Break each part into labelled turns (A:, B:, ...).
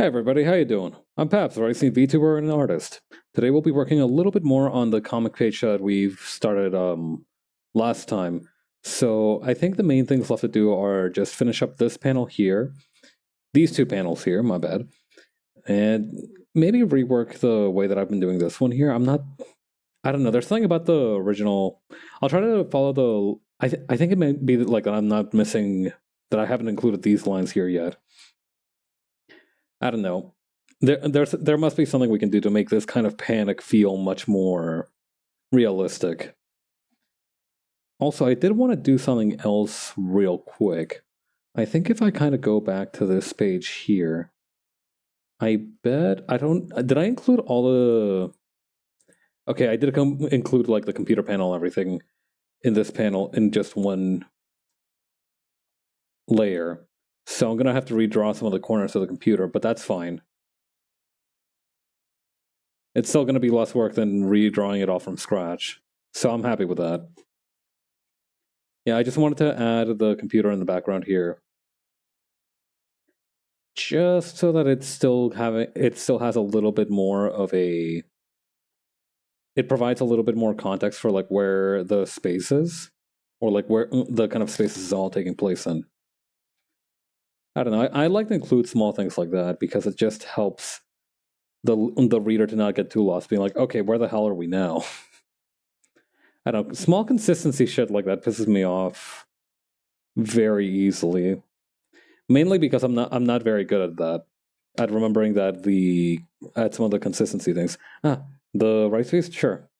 A: Hey everybody, how you doing? I'm Paps, a racing VTuber and an artist. Today we'll be working a little bit more on the comic page that we've started last time. So I think the main things left to do are just finish up this panel here, these two panels here, my bad, and maybe rework the way that I've been doing this one here. I don't know, there's something about the original. I'll try to follow I think it may be like I'm not missing, that I haven't included these lines here yet. I don't know. There must be something we can do to make this kind of panic feel much more realistic. Also, I did want to do something else real quick. I think if I kind of go back to this page here, I bet I don't. Did I include all the? Okay, I did include like the computer panel and everything in this panel in just one layer. So I'm gonna have to redraw some of the corners of the computer, but that's fine. It's still going to be less work than redrawing it all from scratch. So I'm happy with that. Yeah, I just wanted to add the computer in the background here, just so that it still has a little bit more of a. It provides a little bit more context for like where the space is, or like where the kind of spaces is all taking place in. I don't know. I like to include small things like that because it just helps the reader to not get too lost, being like, okay, where the hell are we now? I don't know. Small consistency shit like that pisses me off very easily. Mainly because I'm not very good at that. At remembering that at some of the consistency things. The rice piece? Sure.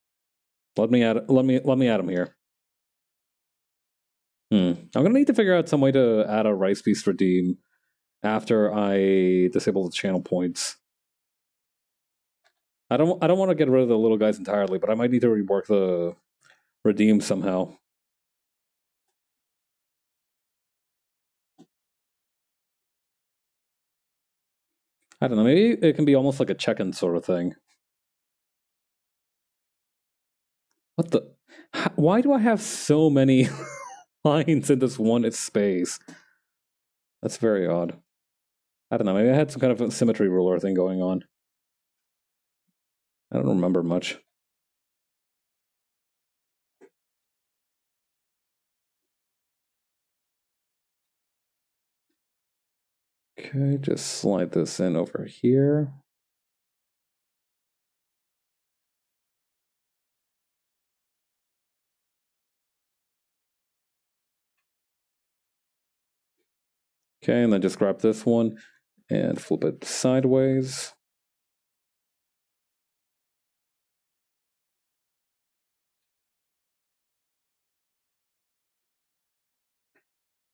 A: Let me add them here. I'm gonna need to figure out some way to add a rice piece redeem after I disable the channel points. I don't want to get rid of the little guys entirely, but I might need to rework the redeem somehow. I don't know, maybe it can be almost like a check-in sort of thing. What the? Why do I have so many lines in this one space? That's very odd. I don't know, maybe I had some kind of a symmetry ruler thing going on. I don't remember much. Okay, just slide this in over here. Okay, and then just grab this one and flip it sideways.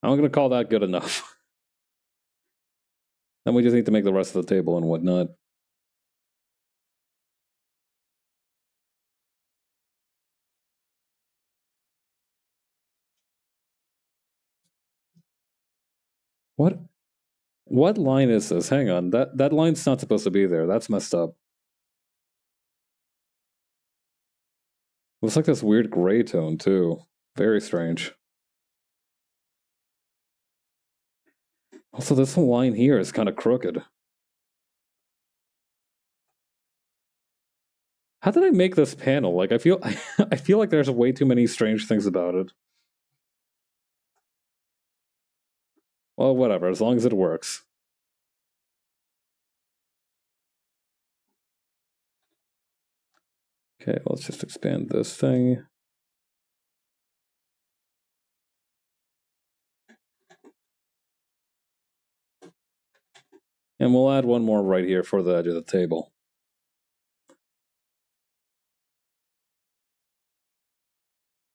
A: I'm going to call that good enough. Then we just need to make the rest of the table and whatnot. What line is this? Hang on, that line's not supposed to be there. That's messed up. Looks like this weird gray tone too. Very strange. Also, this line here is kind of crooked. How did I make this panel? Like, I feel like there's way too many strange things about it. Well, whatever, as long as it works. Okay, let's just expand this thing. And we'll add one more right here for the edge of the table.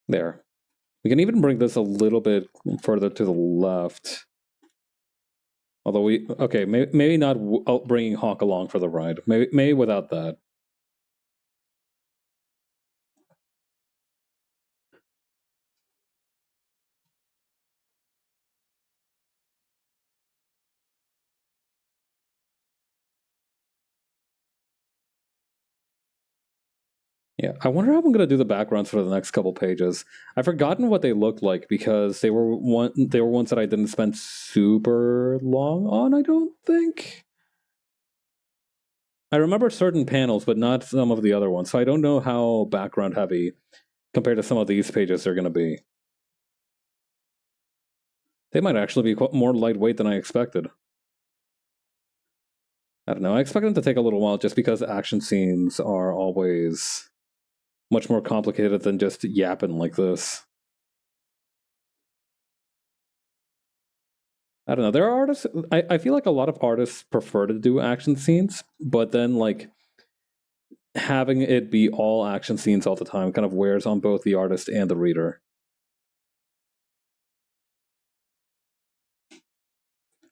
A: There. We can even bring this a little bit further to the left. Although maybe not bringing Hawk along for the ride. Maybe without that. Yeah, I wonder how I'm going to do the backgrounds for the next couple pages. I've forgotten what they looked like because they were ones that I didn't spend super long on, I don't think. I remember certain panels, but not some of the other ones. So I don't know how background heavy compared to some of these pages they're going to be. They might actually be more lightweight than I expected. I don't know. I expect them to take a little while just because action scenes are always much more complicated than just yapping like this. I don't know. There are artists. I feel like a lot of artists prefer to do action scenes, but then like having it be all action scenes all the time kind of wears on both the artist and the reader.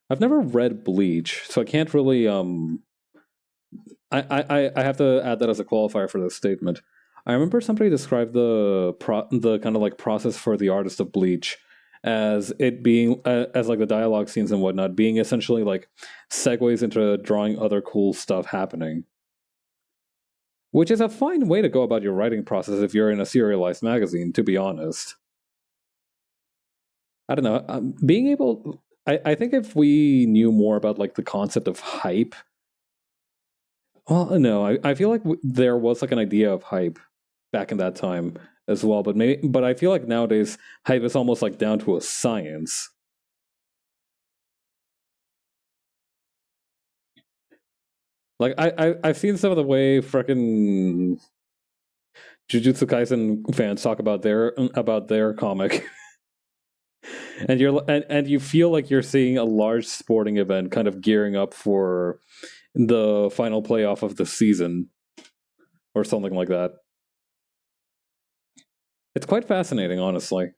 A: I've never read Bleach, so I can't really I have to add that as a qualifier for this statement. I remember somebody described the kind of like process for the artist of Bleach as it being as like the dialogue scenes and whatnot being essentially like segues into drawing other cool stuff happening, which is a fine way to go about your writing process if you're in a serialized magazine. To be honest, I don't know. Being able, I think if we knew more about like the concept of hype. Well, no, I feel like there was like an idea of hype back in that time as well, but I feel like nowadays hype is almost like down to a science. Like I've seen some of the way freaking Jujutsu Kaisen fans talk about their comic, and you feel like you're seeing a large sporting event kind of gearing up for the final playoff of the season or something like that. It's quite fascinating, honestly.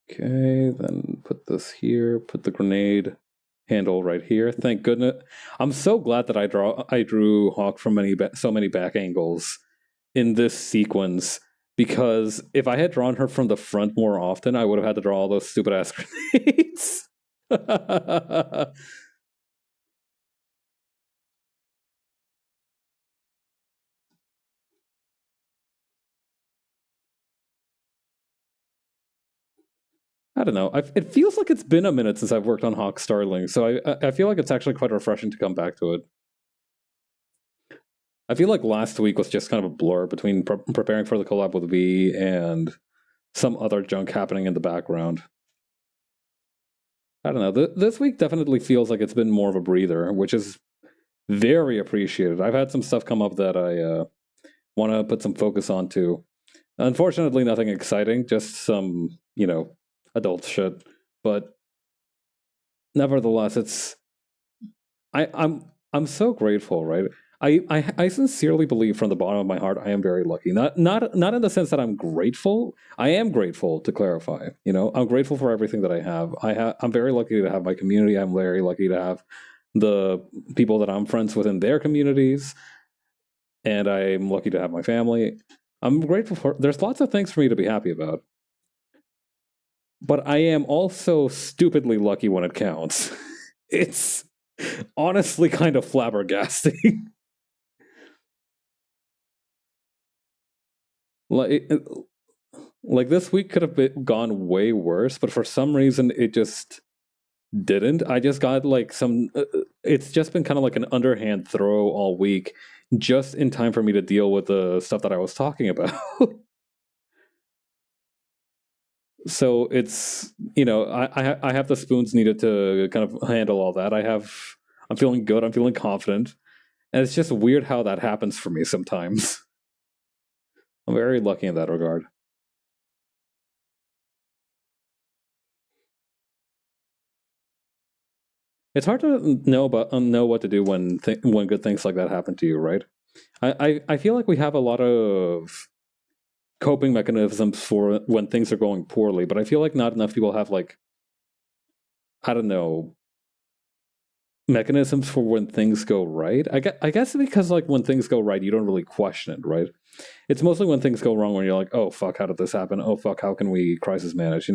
A: Okay, then put this here, put the grenade handle right here. Thank goodness. I'm so glad that I drew Hawk from so many back angles in this sequence, because if I had drawn her from the front more often, I would have had to draw all those stupid ass grenades. I don't know. It feels like it's been a minute since I've worked on Hawk Starling, so I feel like it's actually quite refreshing to come back to it. I feel like last week was just kind of a blur between preparing for the collab with V and some other junk happening in the background. I don't know. This week definitely feels like it's been more of a breather, which is very appreciated. I've had some stuff come up that I want to put some focus on too. Unfortunately, nothing exciting, just some, adult shit. But nevertheless, I'm so grateful, right? I sincerely believe from the bottom of my heart I am very lucky. Not in the sense that I'm grateful. I am grateful, to clarify. I'm grateful for everything that I have. I'm very lucky to have my community. I'm very lucky to have the people that I'm friends with in their communities, and I'm lucky to have my family. I'm grateful for. There's lots of things for me to be happy about, but I am also stupidly lucky when it counts. It's honestly kind of flabbergasting. like like this week could have gone way worse, but for some reason it just didn't. I just got like some. It's just been kind of like an underhand throw all week, just in time for me to deal with the stuff that I was talking about. So it's I have the spoons needed to kind of handle all that. I'm feeling good. I'm feeling confident, and it's just weird how that happens for me sometimes. I'm very lucky in that regard. It's hard to know what to do when good things like that happen to you, right? I feel like we have a lot of coping mechanisms for when things are going poorly, but I feel like not enough people have like, I don't know, mechanisms for when things go right. I guess because like when things go right, you don't really question it, right? It's mostly when things go wrong when you're like, oh fuck, how did this happen? Oh fuck, how can we crisis manage?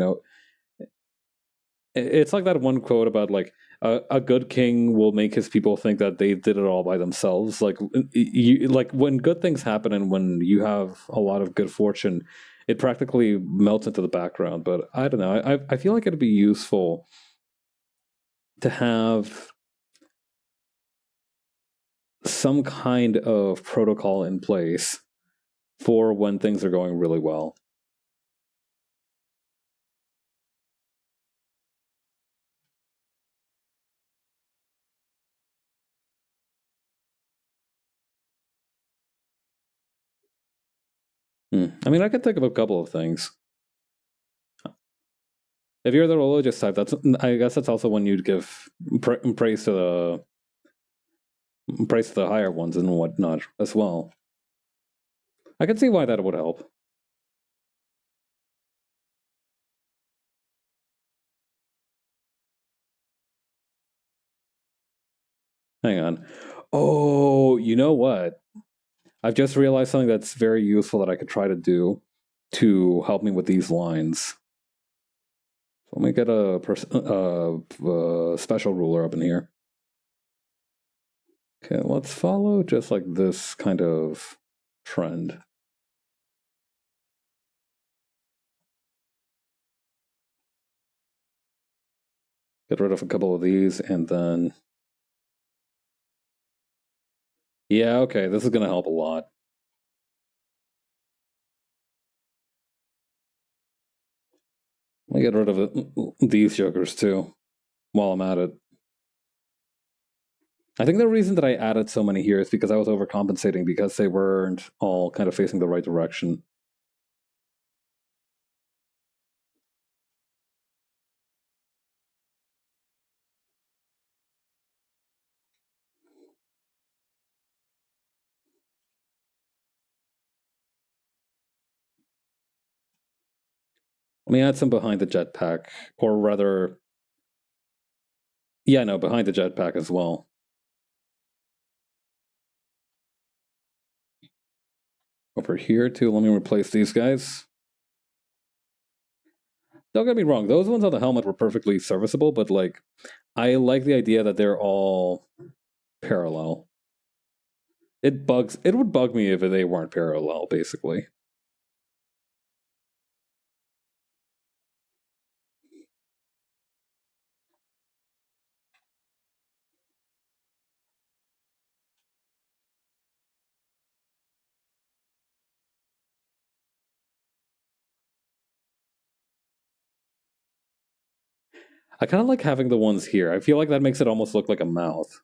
A: it's like that one quote about like a good king will make his people think that they did it all by themselves. Like like when good things happen and when you have a lot of good fortune, it practically melts into the background. But I don't know. I feel like it'd be useful to have some kind of protocol in place for when things are going really well. I mean, I can think of a couple of things. If you're the religious type, I guess that's also when you'd give praise to the higher ones and whatnot as well. I can see why that would help. Hang on. Oh, you know what? I've just realized something that's very useful that I could try to do to help me with these lines. Let me get a special ruler up in here. Okay, let's follow just like this kind of trend. Get rid of a couple of these and then... Yeah, okay, this is going to help a lot. Let me get rid of these jokers too, while I'm at it. I think the reason that I added so many here is because I was overcompensating because they weren't all kind of facing the right direction. Let me add some behind the jetpack, or rather, yeah, no, behind the jetpack as well. Over here too, let me replace these guys. Don't get me wrong, those ones on the helmet were perfectly serviceable, but like, I like the idea that they're all parallel. It would bug me if they weren't parallel, basically. I kind of like having the ones here. I feel like that makes it almost look like a mouth.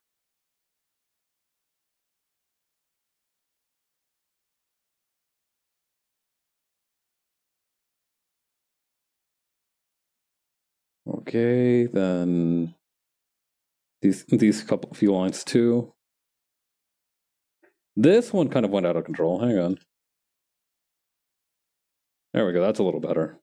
A: Okay, then these few lines too. This one kind of went out of control. Hang on. There we go. That's a little better.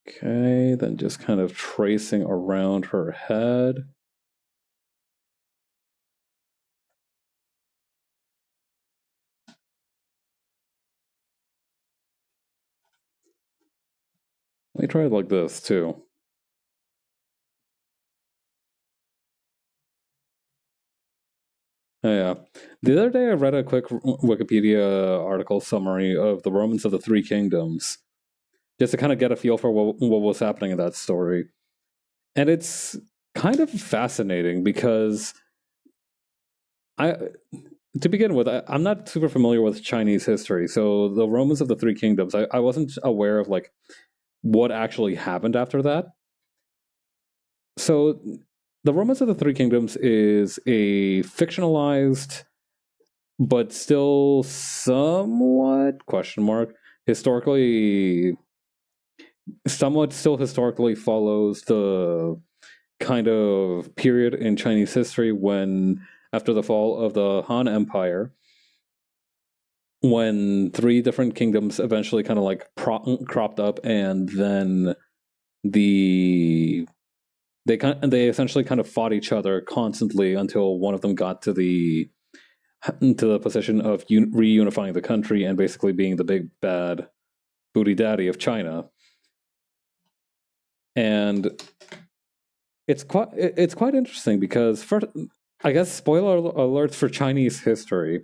A: Okay, then just kind of tracing around her head. Let me try it like this too. Oh, yeah. The other day I read a quick Wikipedia article summary of the Romans of the Three Kingdoms, just to kind of get a feel for what was happening in that story. And it's kind of fascinating because to begin with, I'm not super familiar with Chinese history. So the Romans of the Three Kingdoms, I wasn't aware of like what actually happened after that. So the Romans of the Three Kingdoms is a fictionalized but still somewhat question mark historically somewhat still historically follows the kind of period in Chinese history when after the fall of the Han Empire, when three different kingdoms eventually kind of like cropped up, and then the they essentially kind of fought each other constantly until one of them got to the position of reunifying the country and basically being the big bad booty daddy of China. And it's quite interesting because, first, I guess, spoiler alerts for Chinese history.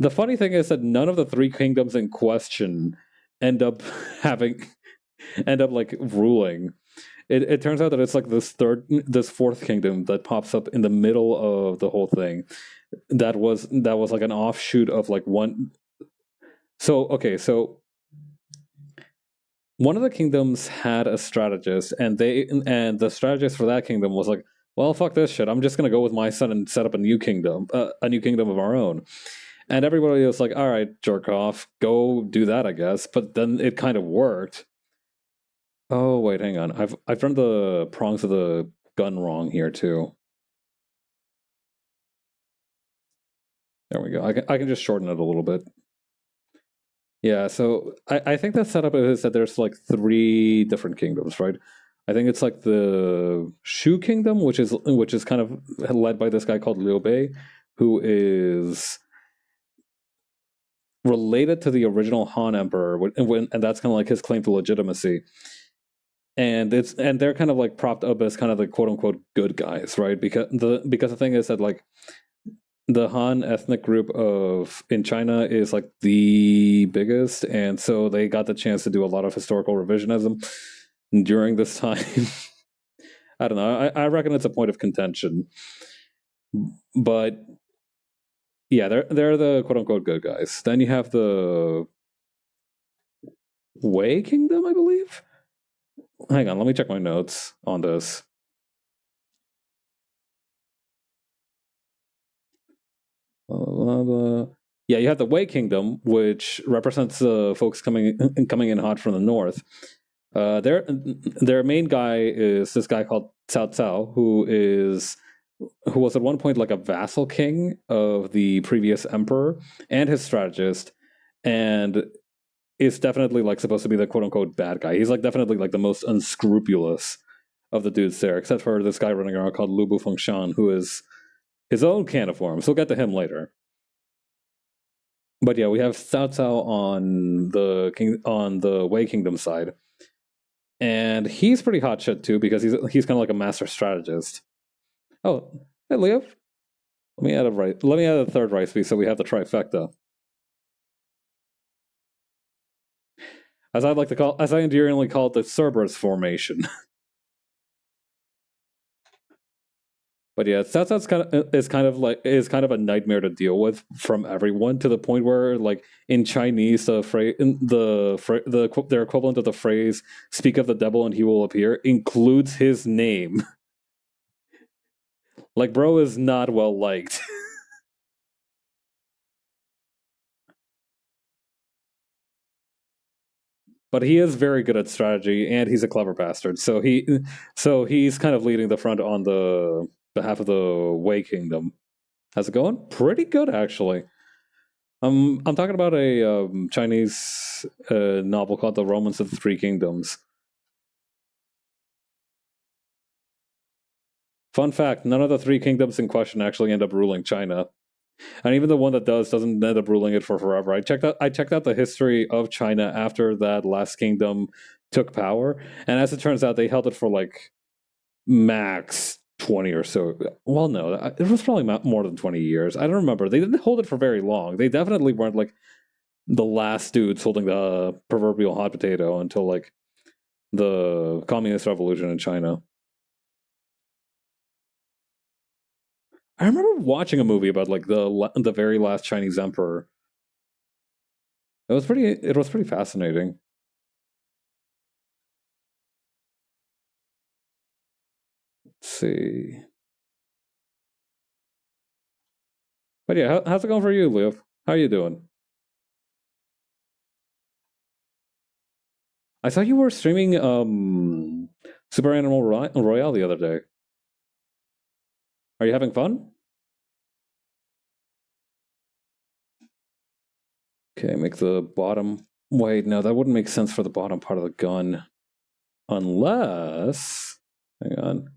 A: The funny thing is that none of the three kingdoms in question end up like ruling. It turns out that it's like this fourth kingdom that pops up in the middle of the whole thing. That was like an offshoot of like one. So one of the kingdoms had a strategist, and the strategist for that kingdom was like, well, fuck this shit. I'm just gonna go with my son and set up a new kingdom of our own. And everybody was like, all right, jerk off, go do that, I guess. But then it kind of worked. Oh wait, hang on. I've turned the prongs of the gun wrong here too. There we go. I can just shorten it a little bit. Yeah, so I think the setup is that there's like three different kingdoms, right? I think it's like the Shu Kingdom, which is kind of led by this guy called Liu Bei, who is related to the original Han Emperor, and that's kind of like his claim to legitimacy. And they're kind of like propped up as kind of the quote unquote good guys, right? Because the thing is that like the Han ethnic group in China is like the biggest, and so they got the chance to do a lot of historical revisionism during this time. I don't know. I reckon it's a point of contention, but yeah, they're the quote unquote good guys. Then you have the Wei Kingdom, I believe. Hang on, let me check my notes on this. Yeah, you have the Wei Kingdom, which represents folks coming in hot from the north. Their main guy is this guy called Cao Cao, who was at one point like a vassal king of the previous emperor and his strategist, and is definitely like supposed to be the quote unquote bad guy. He's like definitely like the most unscrupulous of the dudes there, except for this guy running around called Lu Bufengshan, who is his own can of worms. We'll get to him later. But yeah, we have Cao Cao on the Wei Kingdom side, and he's pretty hot shit too because he's kind of like a master strategist. Oh, hey Leo, let me add a third rice piece so we have the trifecta. As I endearingly call it, the Cerberus formation. But yeah, Satsat's is kind of a nightmare to deal with from everyone, to the point where like in Chinese their equivalent of the phrase "speak of the devil and he will appear" includes his name. Like, bro is not well liked. But he is very good at strategy, and he's a clever bastard. So he's kind of leading the front on the behalf of the Wei Kingdom. How's it going? Pretty good, actually. I'm talking about a Chinese novel called "The Romance of the Three Kingdoms." Fun fact: none of the three kingdoms in question actually end up ruling China, and even the one that doesn't end up ruling it for forever. I checked out the history of China after that last kingdom took power, and as it turns out, they held it for like max 20 or so. Well, no, it was probably more than 20 years. I don't remember. They didn't hold it for very long. They definitely weren't like the last dudes holding the proverbial hot potato until like the communist revolution in China. I remember watching a movie about like the very last Chinese emperor. It was pretty fascinating. Let's see. But yeah, how's it going for you, Liv? How are you doing? I saw you were streaming Super Animal Royale the other day. Are you having fun? Okay, make the bottom... Wait, no, that wouldn't make sense for the bottom part of the gun. Unless... Hang on.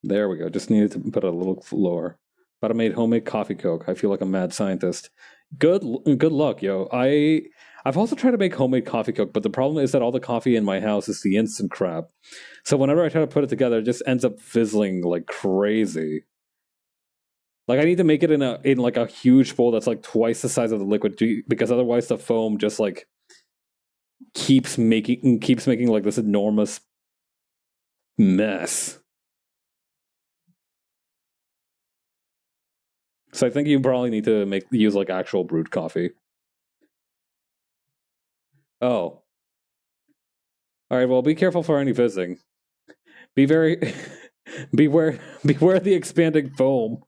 A: There we go. Just needed to put it a little lower. But I made homemade coffee coke. I feel like a mad scientist. Good luck, yo. I've also tried to make homemade coffee coke, but the problem is that all the coffee in my house is the instant crap. So whenever I try to put it together, it just ends up fizzling like crazy. Like I need to make it in like a huge bowl that's like twice the size of the liquid, because otherwise the foam just like keeps making like this enormous mess. So I think you probably need to use like actual brewed coffee. Oh. All right, well, be careful for any fizzing. Be very beware the expanding foam.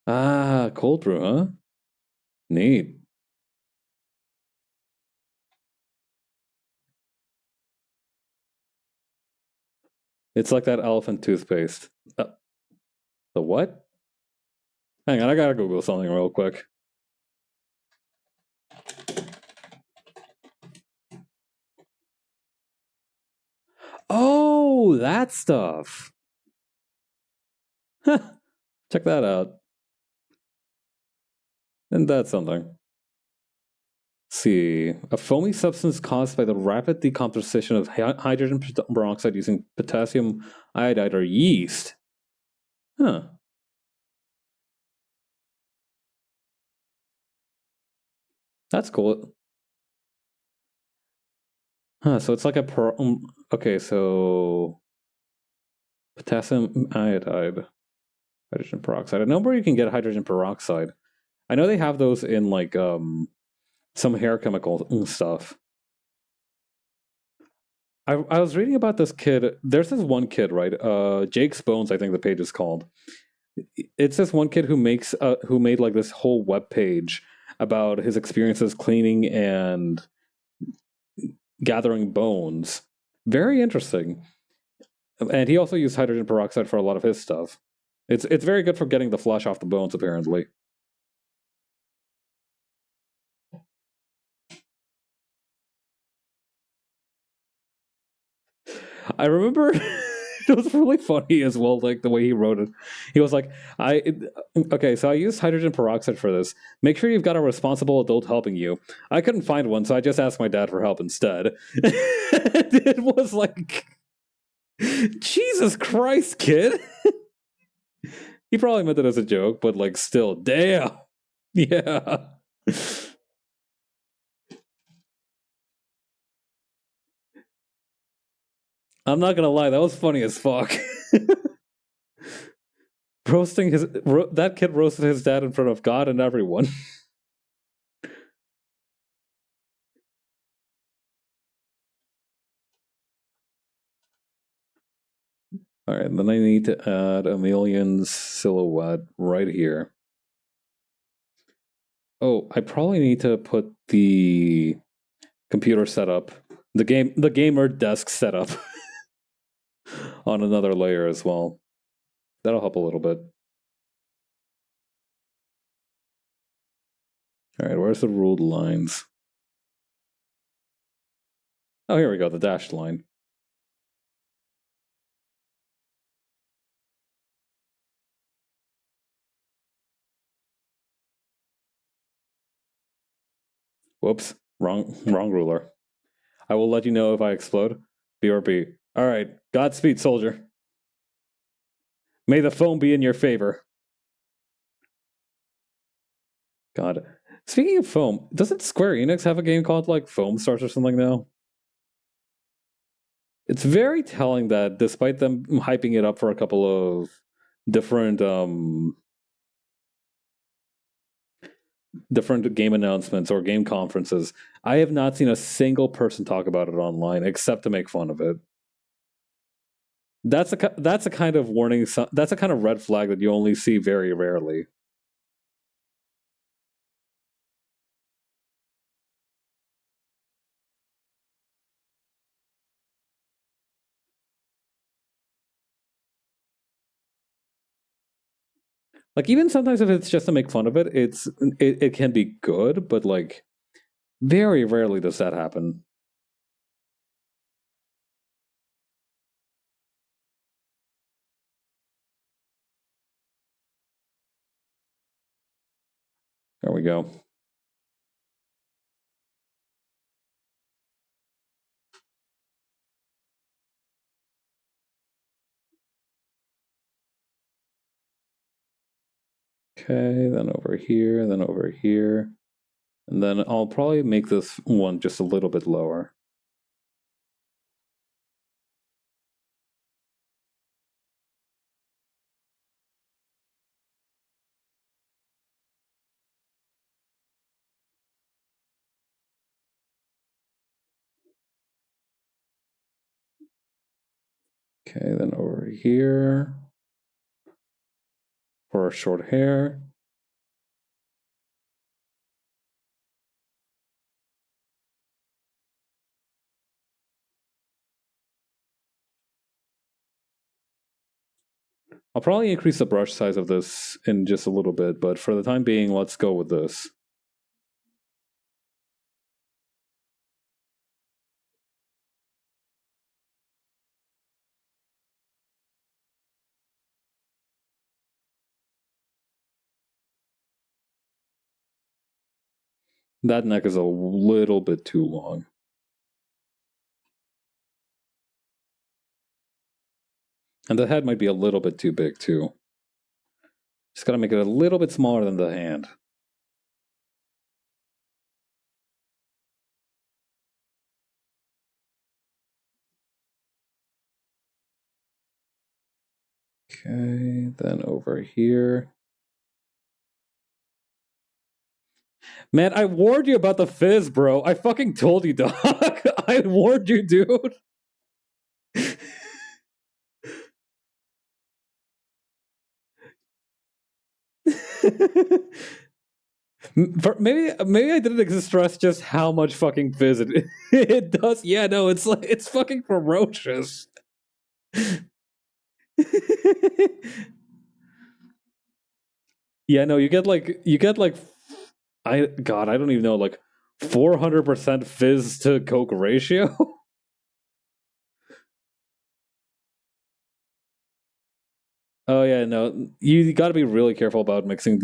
A: Ah, cold brew, huh? Neat. It's like that elephant toothpaste. The what? Hang on, I gotta Google something real quick. Oh, that stuff. Check that out. And that's something. Let's see. A foamy substance caused by the rapid decomposition of hydrogen peroxide using potassium iodide or yeast. Huh. That's cool. Huh, so it's like a okay, so potassium iodide, hydrogen peroxide. I know where you can get hydrogen peroxide. I know they have those in like some hair chemical stuff. I was reading about this kid. There's this one kid, right? Jake's Bones, I think the page is called. It's this one kid who made like this whole web page about his experiences cleaning and gathering bones. Very interesting. And he also used hydrogen peroxide for a lot of his stuff. It's very good for getting the flesh off the bones, apparently. I remember it was really funny as well, like the way he wrote it. He was like, okay, so I used hydrogen peroxide for this. Make sure you've got a responsible adult helping you. I couldn't find one, so I just asked my dad for help instead. It was like, Jesus Christ, kid. He probably meant it as a joke, but like, still, damn. Yeah. I'm not gonna lie, that was funny as fuck. That kid roasted his dad in front of God and everyone. All right, then I need to add Emilian's silhouette right here. Oh, I probably need to put the computer setup, the gamer desk setup on another layer as well. That'll help a little bit. All right, where's the ruled lines? Oh, here we go, the dashed line. Whoops, wrong ruler. I will let you know if I explode. BRB. All right, Godspeed, soldier. May the foam be in your favor. God. Speaking of foam, doesn't Square Enix have a game called like Foam Stars or something now? It's very telling that despite them hyping it up for a couple of different different game announcements or game conferences, I have not seen a single person talk about it online except to make fun of it. That's a kind of warning. That's a kind of red flag that you only see very rarely. Like, even sometimes if it's just to make fun of it, it can be good, but like very rarely does that happen. There we go. Okay, then over here, then over here. And then I'll probably make this one just a little bit lower. Okay, then over here for our short hair. I'll probably increase the brush size of this in just a little bit, but for the time being, let's go with this. That neck is a little bit too long. And the head might be a little bit too big, too. Just gotta make it a little bit smaller than the hand. Okay, then over here. Man, I warned you about the fizz, bro. I fucking told you, dog. I warned you, dude. Maybe I didn't stress just how much fucking fizz it does. Yeah, no, it's like it's fucking ferocious. Yeah, no, you get like I don't even know, like 400% fizz to Coke ratio. Oh yeah, no, you got to be really careful about mixing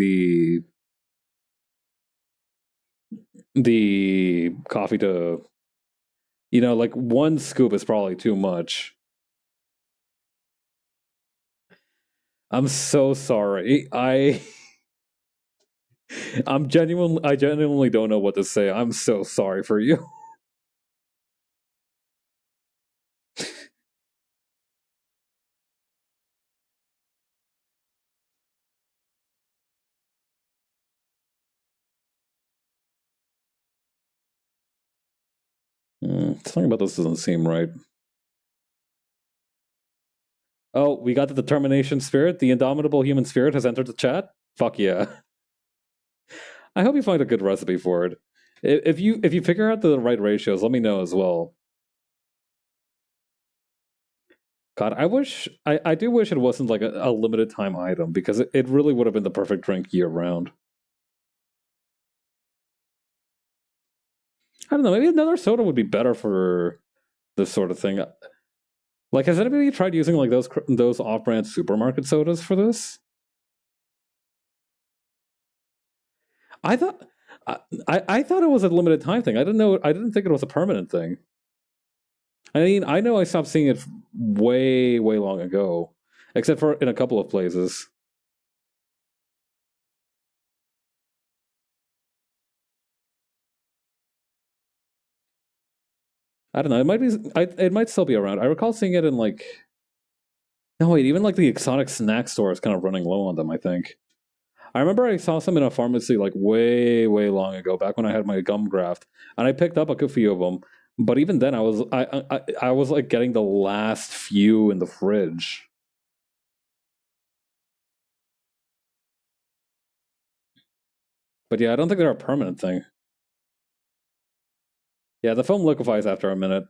A: the coffee to, like one scoop is probably too much. I'm so sorry. I genuinely don't know what to say. I'm so sorry for you. Something about this doesn't seem right. Oh, we got the determination spirit. The indomitable human spirit has entered the chat. Fuck yeah. I hope you find a good recipe for it. If you figure out the right ratios, let me know as well. God, I do wish it wasn't like a limited time item, because it really would have been the perfect drink year round. I don't know, maybe another soda would be better for this sort of thing. Like, has anybody tried using like those off-brand supermarket sodas for this? I thought I thought it was a limited time thing. I didn't know. I didn't think it was a permanent thing. I mean, I know I stopped seeing it way long ago, except for in a couple of places. I don't know. It might be. It might still be around. I recall seeing it in like. No wait, even like the exotic snack store is kind of running low on them, I think. I remember I saw some in a pharmacy like way long ago, back when I had my gum graft, and I picked up a few of them. But even then, I was like getting the last few in the fridge. But yeah, I don't think they're a permanent thing. Yeah, the foam liquefies after a minute.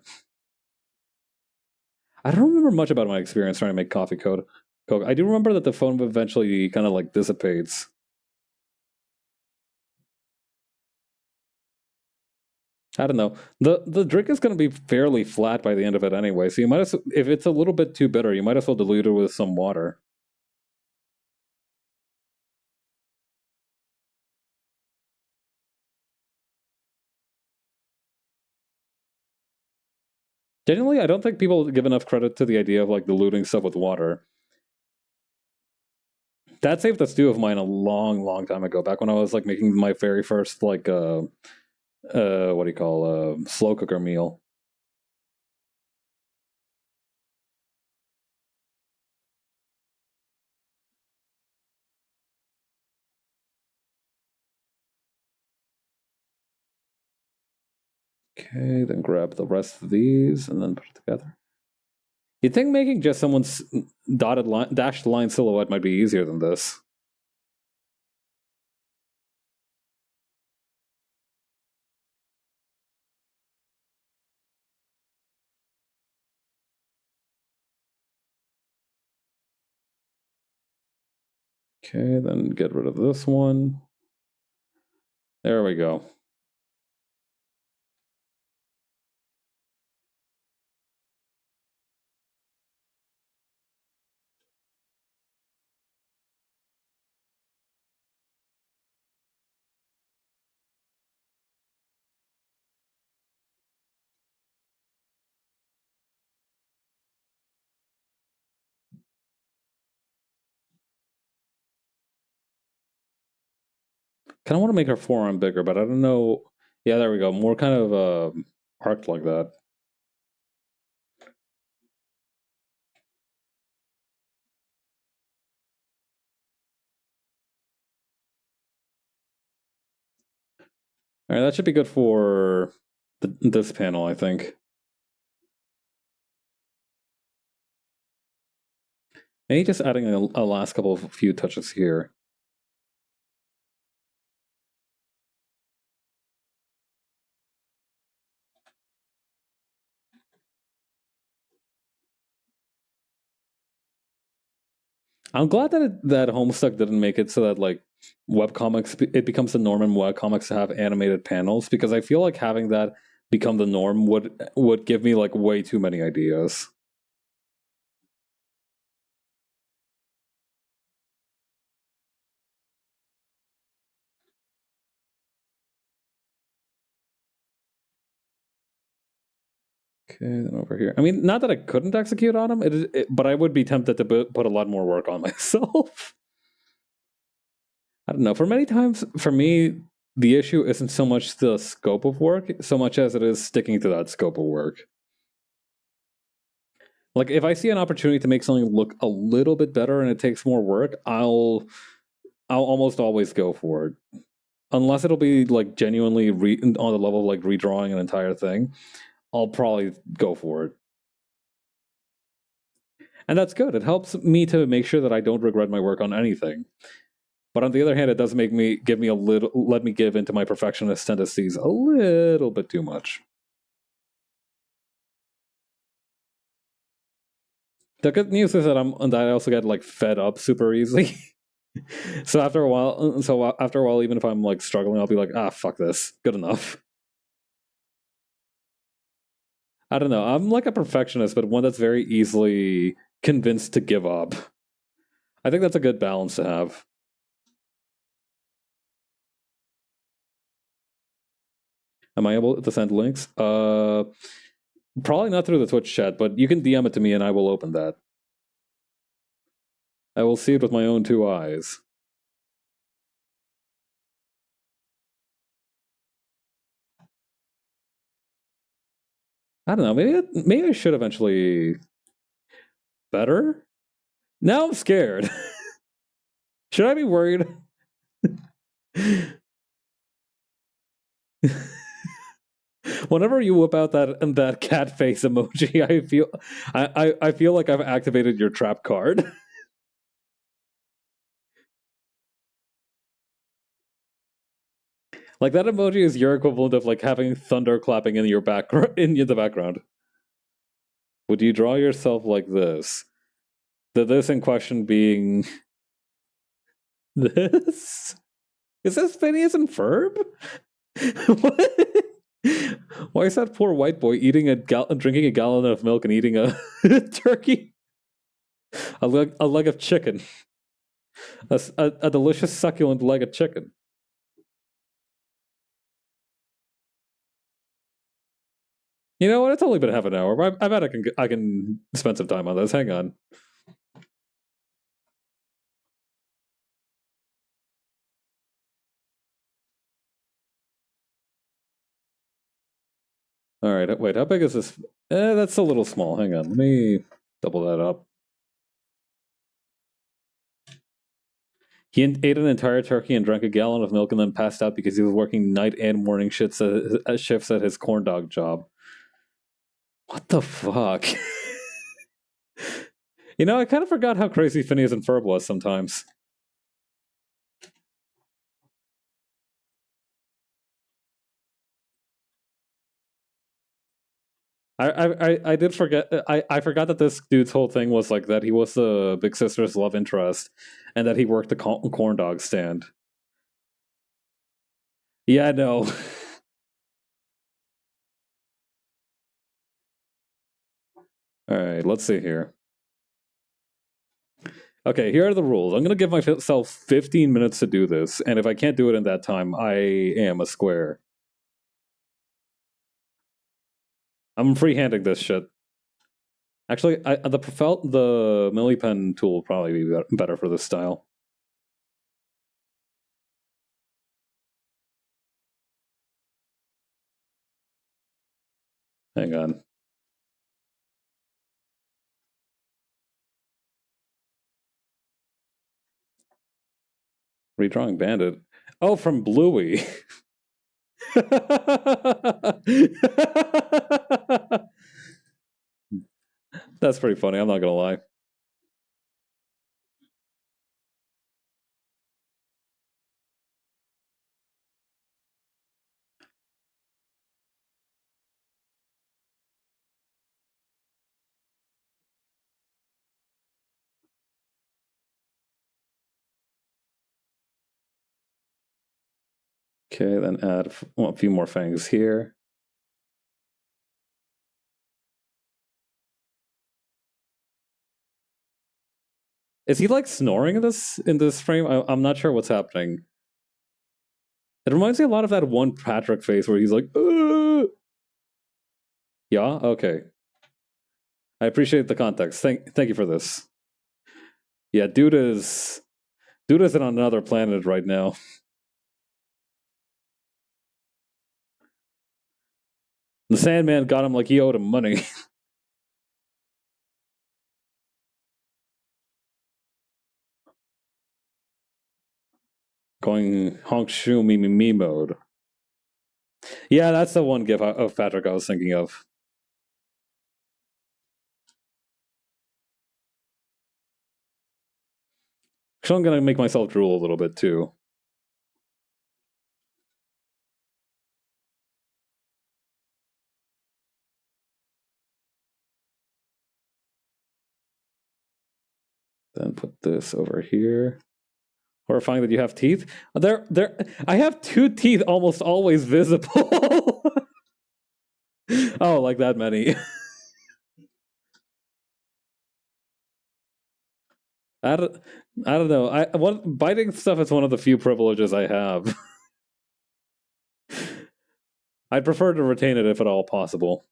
A: I don't remember much about my experience trying to make coffee code. Coke. I do remember that the foam eventually kind of like dissipates. I don't know. The drink is going to be fairly flat by the end of it anyway, so you might as if it's a little bit too bitter, you might as well dilute it with some water. Generally, I don't think people give enough credit to the idea of like diluting stuff with water. That saved a stew of mine a long, long time ago, back when I was like making my very first like what do you call slow cooker meal. Okay, then grab the rest of these and then put it together. You'd think making just someone's dotted line, dashed line silhouette might be easier than this. Okay, then get rid of this one. There we go. Kind of want to make her forearm bigger, but I don't know. Yeah, there we go. More kind of arced like that. All right, that should be good for this panel, I think. Maybe just adding a last couple of few touches here. I'm glad that Homestuck didn't make it so that like webcomics it becomes the norm in webcomics to have animated panels, because I feel like having that become the norm would give me like way too many ideas. Okay, then over here. I mean, not that I couldn't execute on them, but I would be tempted to put a lot more work on myself. I don't know. For many times, for me, the issue isn't so much the scope of work, so much as it is sticking to that scope of work. Like, if I see an opportunity to make something look a little bit better and it takes more work, I'll almost always go for it. Unless it'll be like genuinely on the level of like redrawing an entire thing, I'll probably go for it. And that's good. It helps me to make sure that I don't regret my work on anything. But on the other hand, it does make me let me give into my perfectionist tendencies a little bit too much. The good news is that I also get like fed up super easily. So after a while, even if I'm like struggling, I'll be like, fuck this, good enough. I don't know. I'm like a perfectionist, but one that's very easily convinced to give up. I think that's a good balance to have. Am I able to send links? Probably not through the Twitch chat, but you can DM it to me and I will open that. I will see it with my own two eyes. I don't know. Maybe I should eventually. Better? Now I'm scared. Should I be worried? Whenever you whip out that cat face emoji, I feel like I've activated your trap card. Like that emoji is your equivalent of like having thunder clapping in the background. Would you draw yourself like this? The this in question being this. Is this Phineas and Ferb? What? Why is that poor white boy eating drinking a gallon of milk and eating a turkey? A leg of chicken. A delicious, succulent leg of chicken. You know what? It's only been half an hour. I bet I can spend some time on this. Hang on. All right. Wait. How big is this? That's a little small. Hang on. Let me double that up. He ate an entire turkey and drank a gallon of milk and then passed out because he was working night and morning shifts at his corn dog job. What the fuck? You know, I kind of forgot how crazy Phineas and Ferb was sometimes. I did forget. I forgot that this dude's whole thing was like that. He was the big sister's love interest, and that he worked the corn dog stand. Yeah, no. All right, let's see here. Okay, here are the rules. I'm going to give myself 15 minutes to do this, and if I can't do it in that time, I am a square. I'm freehanding this shit. Actually, the millipen tool will probably be better for this style. Hang on. Redrawing Bandit. Oh, from Bluey. That's pretty funny, I'm not gonna lie. Okay, then add a few more fangs here. Is he like snoring in this frame? I'm not sure what's happening. It reminds me a lot of that one Patrick face where he's like, ugh! Yeah, okay. I appreciate the context. Thank you for this. Yeah, dude is on another planet right now. The Sandman got him like he owed him money. Going honk shoo me mode. Yeah, that's the one gif of Patrick I was thinking of. So I'm gonna make myself drool a little bit too. Then put this over here. Horrifying that you have teeth. I have two teeth almost always visible. Oh, like that many. I don't know. Biting stuff is one of the few privileges I have. I'd prefer to retain it if at all possible.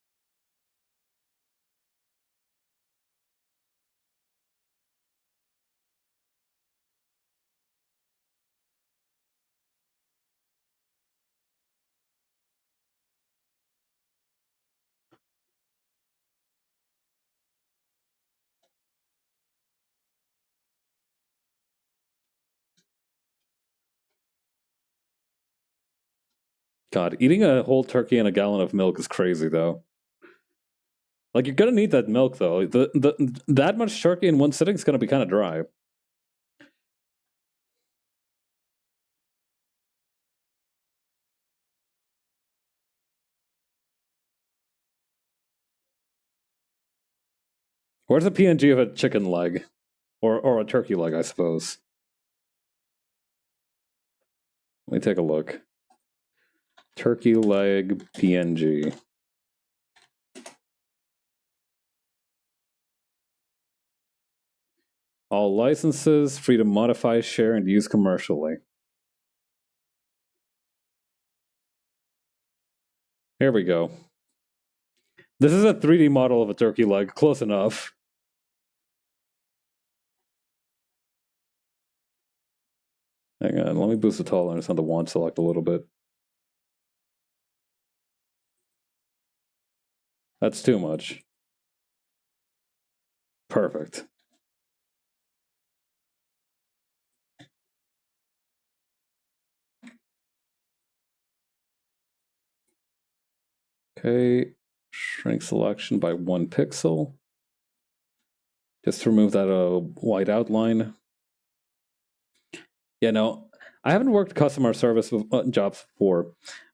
A: God, eating a whole turkey and a gallon of milk is crazy, though. Like, you're gonna need that milk, though. That much turkey in one sitting is gonna be kind of dry. Where's the PNG of a chicken leg? or a turkey leg, I suppose. Let me take a look. Turkey leg PNG. All licenses free to modify, share, and use commercially. Here we go. This is a 3D model of a turkey leg, close enough. Hang on, let me boost the tolerance on the wand select a little bit. That's too much. Perfect. Okay, shrink selection by 1 pixel. Just to remove that white outline. Yeah, no, I haven't worked customer service jobs before,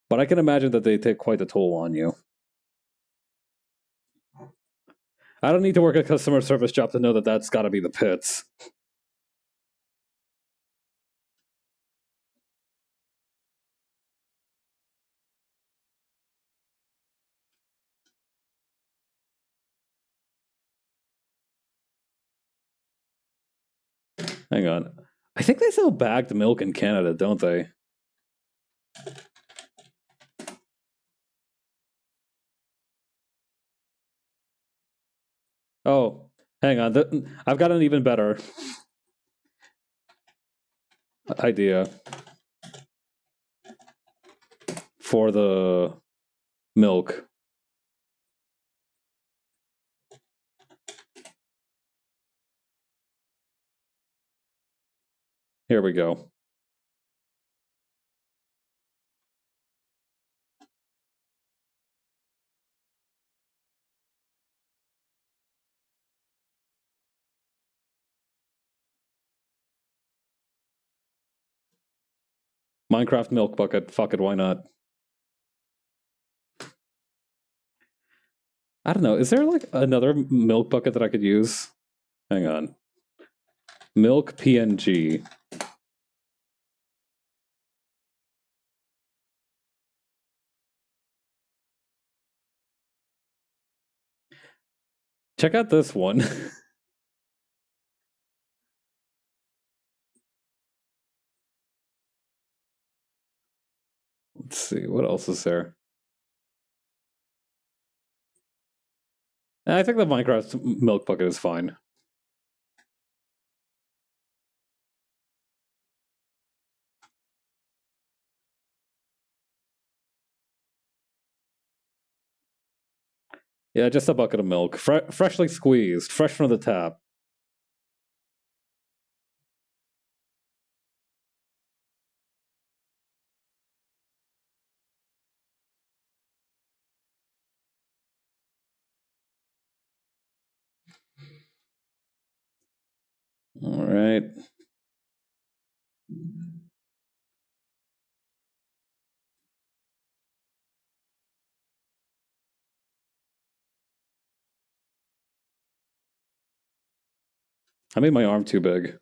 A: but I can imagine that they take quite a toll on you. I don't need to work a customer service job to know that that's got to be the pits. Hang on. I think they sell bagged milk in Canada, don't they? Oh, hang on. I've got an even better idea for the milk. Here we go. Minecraft milk bucket. Fuck it, why not? I don't know. Is there like another milk bucket that I could use? Hang on. Milk PNG. Check out this one. Let's see, what else is there? I think the Minecraft milk bucket is fine. Yeah, just a bucket of milk. Freshly squeezed, fresh from the tap. All right. I made my arm too big.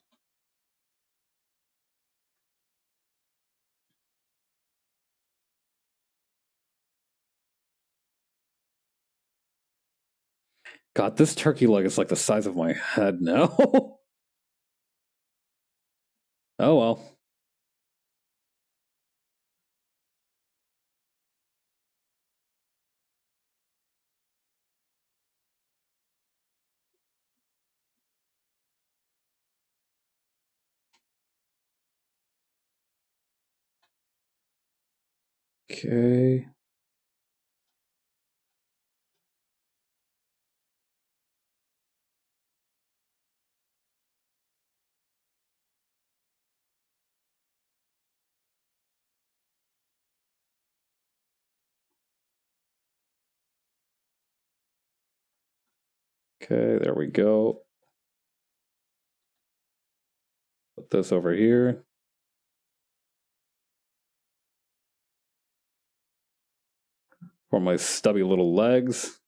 A: God, this turkey leg is like the size of my head now. Oh well. Okay. Okay, there we go. Put this over here. For my stubby little legs.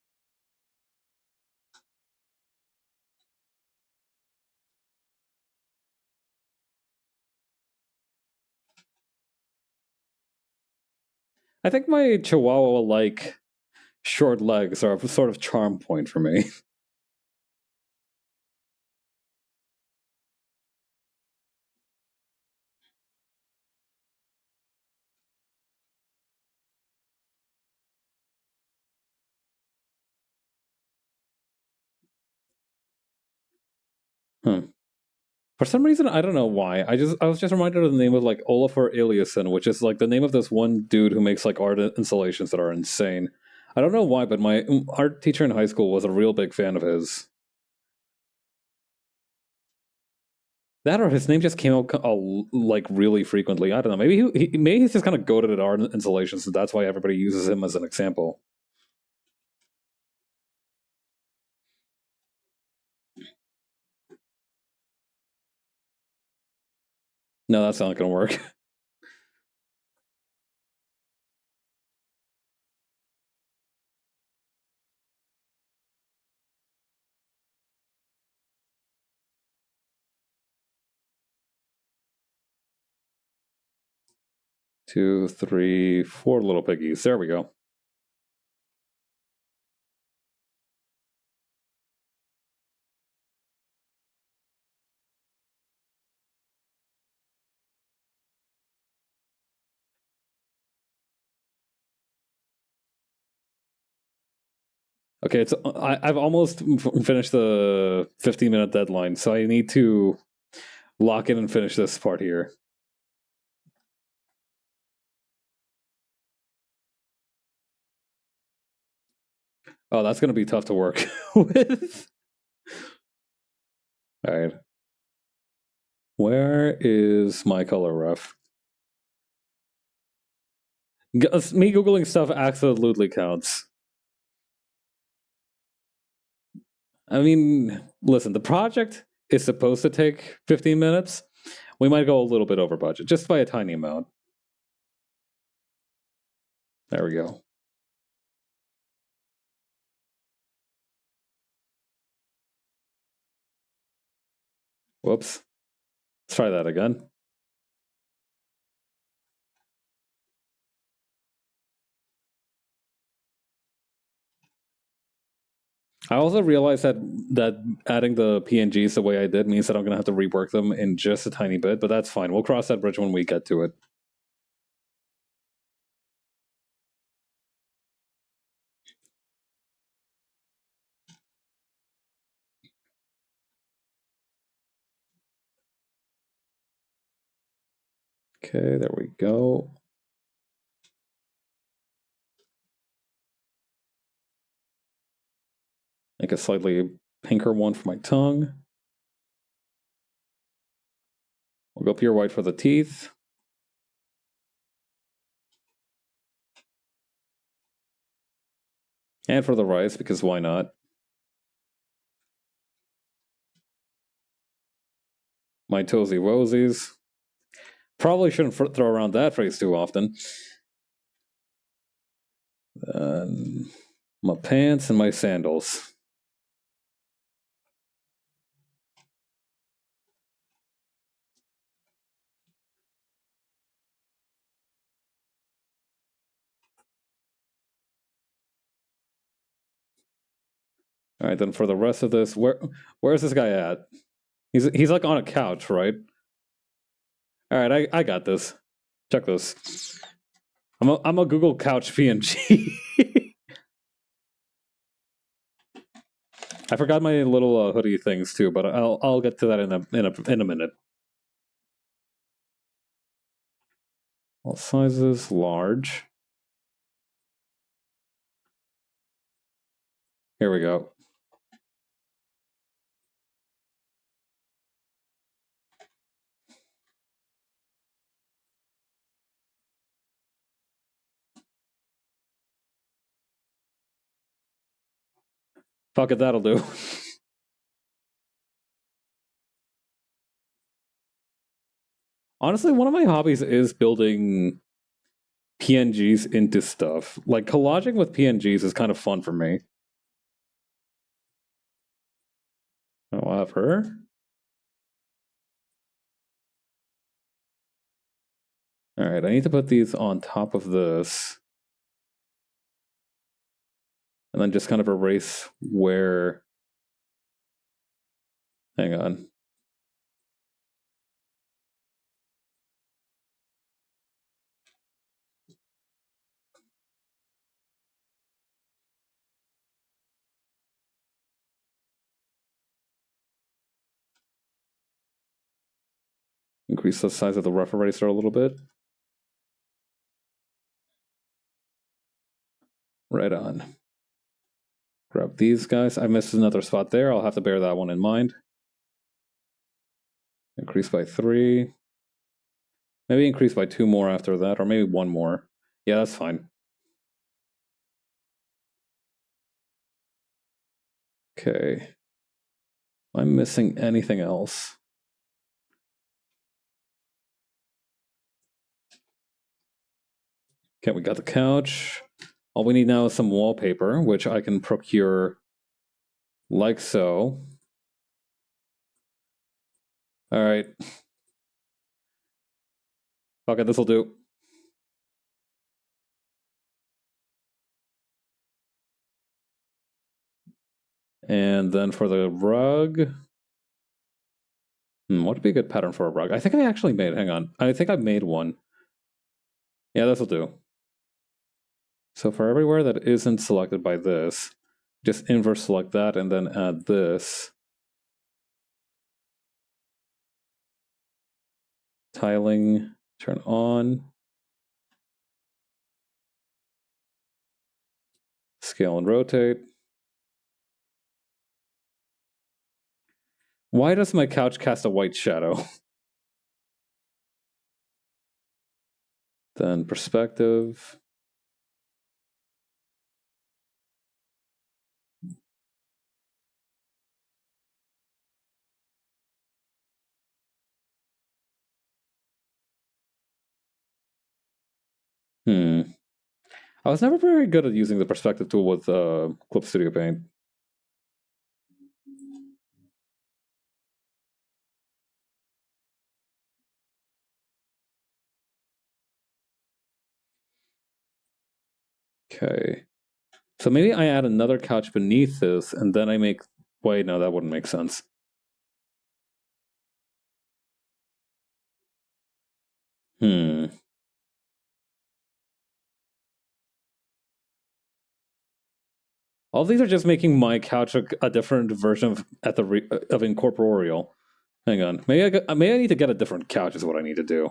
A: I think my Chihuahua like short legs are a sort of charm point for me. Hmm. For some reason, I don't know why. I was just reminded of the name of like Olafur Eliasson, which is like the name of this one dude who makes like art installations that are insane. I don't know why, but my art teacher in high school was a real big fan of his. That or his name just came out like really frequently. I don't know. Maybe he's just kind of goated at art installations, and that's why everybody uses him as an example. No, that's not going to work. 2, 3, 4 little piggies. There we go. Okay, I've almost finished the 15-minute deadline, so I need to lock in and finish this part here. Oh, that's going to be tough to work with. All right. Where is my color ref? Me Googling stuff absolutely counts. I mean, listen, the project is supposed to take 15 minutes. We might go a little bit over budget, just by a tiny amount. There we go. Whoops. Let's try that again. I also realized that adding the PNGs the way I did means that I'm going to have to rework them in just a tiny bit, but that's fine. We'll cross that bridge when we get to it. Okay, there we go. Make a slightly pinker one for my tongue. We'll go pure white for the teeth. And for the rice, because why not? My toesy woesies. Probably shouldn't throw around that phrase too often. My pants and my sandals. All right, then for the rest of this, where's this guy at? He's like on a couch, right? All right, I got this. Check this. I'm a Google couch PNG. I forgot my little hoodie things too, but I'll get to that in a minute. All sizes, large. Here we go. Fuck it, that'll do. Honestly, one of my hobbies is building PNGs into stuff. Like collaging with PNGs is kind of fun for me. However, all right, I need to put these on top of this. And then just kind of erase where... Hang on. Increase the size of the rough eraser a little bit. Right on. Grab these guys. I missed another spot there. I'll have to bear that one in mind. Increase by 3. Maybe increase by 2 more after that, or maybe 1 more. Yeah, that's fine. Okay. I'm missing anything else. Okay, we got the couch. All we need now is some wallpaper, which I can procure like so. All right. Okay, this'll do. And then for the rug... what would be a good pattern for a rug? I think I actually made... Hang on. I think I made one. Yeah, this'll do. So for everywhere that isn't selected by this, just inverse select that and then add this. Tiling, turn on. Scale and rotate. Why does my couch cast a white shadow? Then perspective. I was never very good at using the perspective tool with Clip Studio Paint. Okay. So maybe I add another couch beneath this, and then I make... Wait, no, that wouldn't make sense. All these are just making my couch a different version of incorporeal. Hang on. Maybe I need to get a different couch is what I need to do.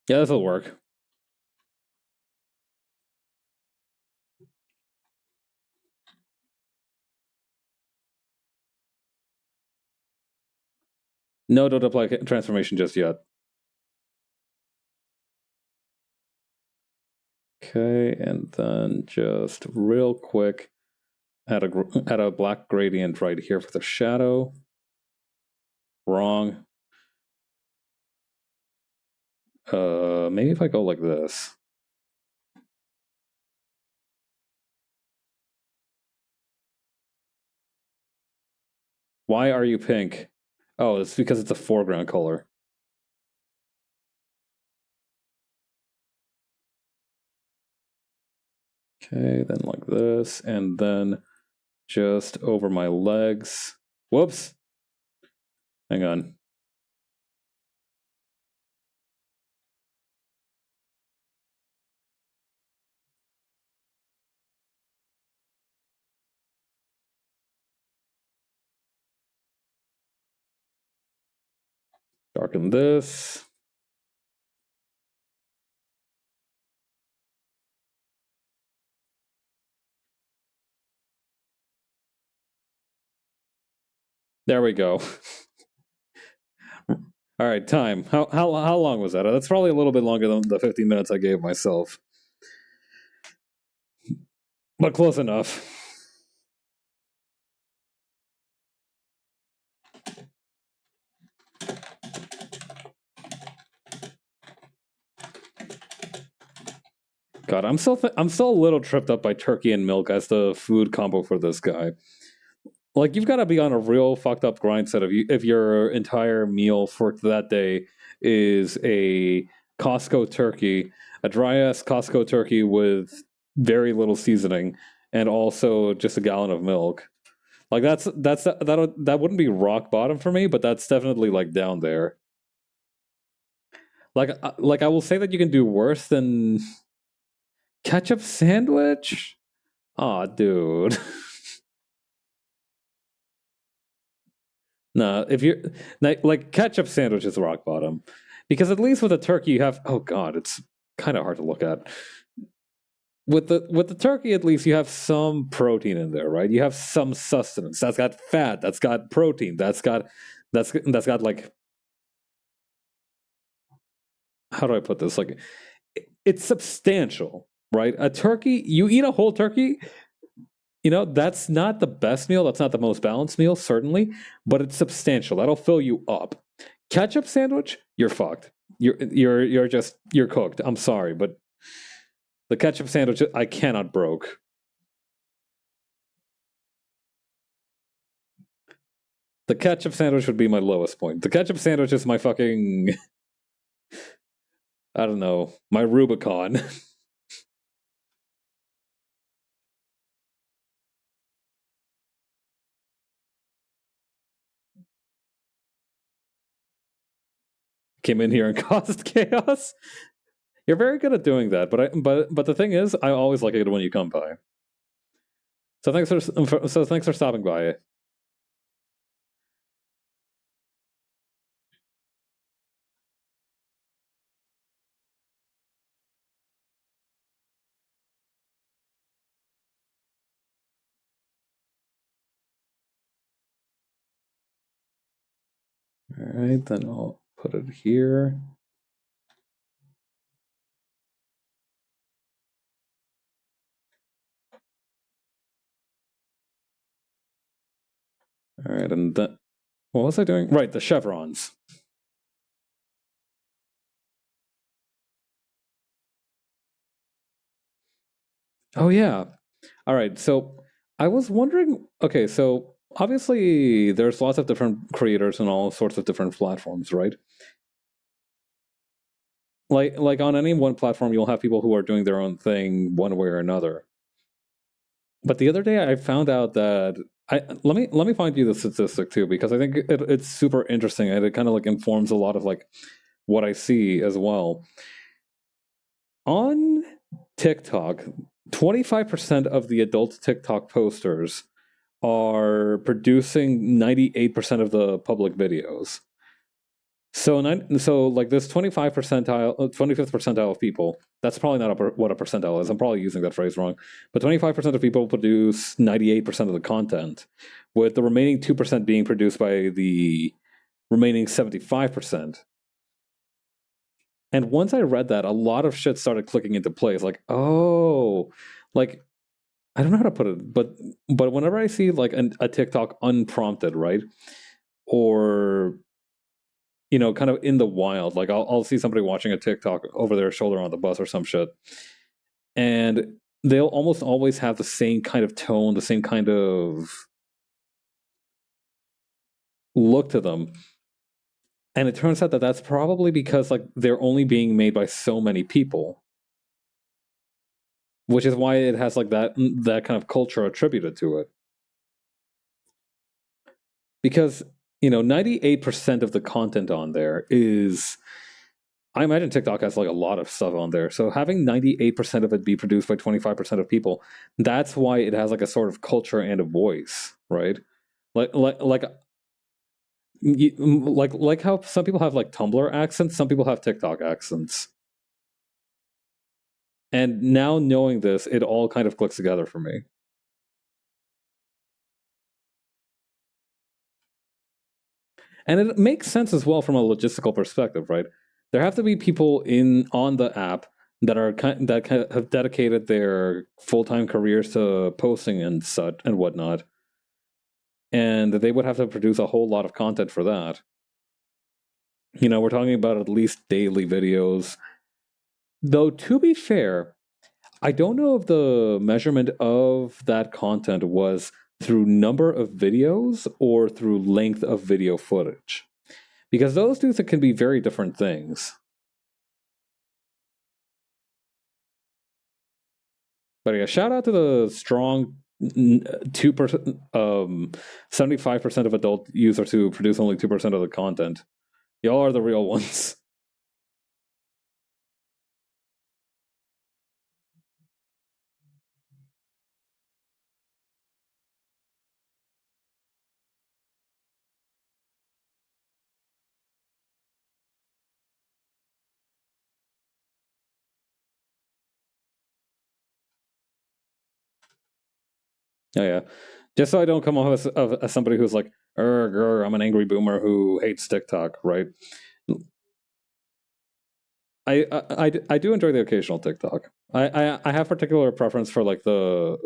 A: Yeah, this'll work. No, don't apply transformation just yet. Okay, and then just real quick, add a black gradient right here for the shadow. Wrong. Maybe if I go like this. Why are you pink? Oh, it's because it's a foreground color. Okay, then like this, and then just over my legs. Whoops. Hang on. Darken this. There we go. All right, time. How long was that? That's probably a little bit longer than the 15 minutes I gave myself. But close enough. God, I'm still a little tripped up by turkey and milk as the food combo for this guy. Like, you've got to be on a real fucked up grind set if your entire meal for that day is a Costco turkey, a dry ass Costco turkey with very little seasoning, and also just a gallon of milk. Like, that wouldn't be rock bottom for me, but that's definitely like down there. Like I will say that you can do worse than ketchup sandwich. Aw, dude. No, if you're like ketchup sandwich is rock bottom, because at least with a turkey you have, oh god, it's kind of hard to look at. With the turkey, at least you have some protein in there, right? You have some sustenance. That's got fat. That's got protein. That's got like, how do I put this? Like, it's substantial, right? A turkey, you eat a whole turkey, that's not the best meal. That's not the most balanced meal, certainly, but it's substantial. That'll fill you up. Ketchup sandwich, you're fucked. You're cooked. I'm sorry, but the ketchup sandwich, I cannot broke. The ketchup sandwich would be my lowest point. The ketchup sandwich is my fucking, I don't know, my Rubicon. Came in here and caused chaos. You're very good at doing that, but the thing is, I always like it when you come by. So thanks for stopping by. All right, then I'll put it here. All right, and then what was I doing? Right, the chevrons. Oh yeah. All right. So I was wondering. Okay, so obviously there's lots of different creators and all sorts of different platforms, right? Like on any one platform, you'll have people who are doing their own thing one way or another. But the other day, I found out that let me find you the statistic too, because I think it's super interesting and it kind of like informs a lot of like what I see as well. On TikTok, 25% of the adult TikTok posters are producing 98% of the public videos. So like this 25th percentile of people, that's probably not what a percentile is. I'm probably using that phrase wrong. But 25% of people produce 98% of the content, with the remaining 2% being produced by the remaining 75%. And once I read that, a lot of shit started clicking into place. Like, oh, like, I don't know how to put it, but whenever I see like a TikTok unprompted, right, or kind of in the wild, like I'll see somebody watching a TikTok over their shoulder on the bus or some shit, and they'll almost always have the same kind of tone, the same kind of look to them. And it turns out that that's probably because like they're only being made by so many people, which is why it has like that kind of culture attributed to it. Because 98% of the content on there is, I imagine TikTok has like a lot of stuff on there. So having 98% of it be produced by 25% of people, that's why it has like a sort of culture and a voice, right? Like how some people have like Tumblr accents, some people have TikTok accents. And now knowing this, it all kind of clicks together for me. And it makes sense as well from a logistical perspective, right? There have to be people on the app that have dedicated their full-time careers to posting and such and whatnot, and they would have to produce a whole lot of content for that. We're talking about at least daily videos. Though, to be fair, I don't know if the measurement of that content was through number of videos or through length of video footage? Because those two can be very different things. But yeah, shout out to the strong 2%, 75% of adult users who produce only 2% of the content. Y'all are the real ones. Oh yeah, just so I don't come off as somebody who's like, I'm an angry boomer who hates TikTok, right? I do enjoy the occasional TikTok. I have particular preference for like the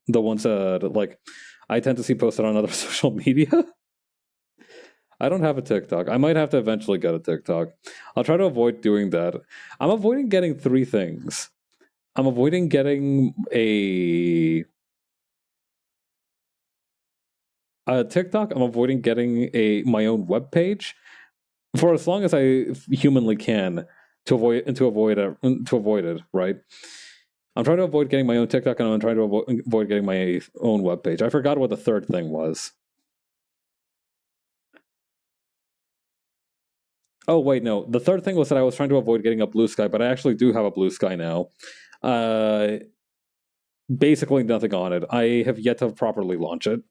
A: ones that like I tend to see posted on other social media. I don't have a TikTok. I might have to eventually get a TikTok. I'll try to avoid doing that. I'm avoiding getting three things. I'm avoiding getting a TikTok. I'm avoiding getting my own web page for as long as I humanly can to avoid it. Right. I'm trying to avoid getting my own TikTok, and I'm trying to avoid getting my own web page. I forgot what the third thing was. Oh wait, no. The third thing was that I was trying to avoid getting a Blue Sky, but I actually do have a Blue Sky now. Basically nothing on it. I have yet to properly launch it.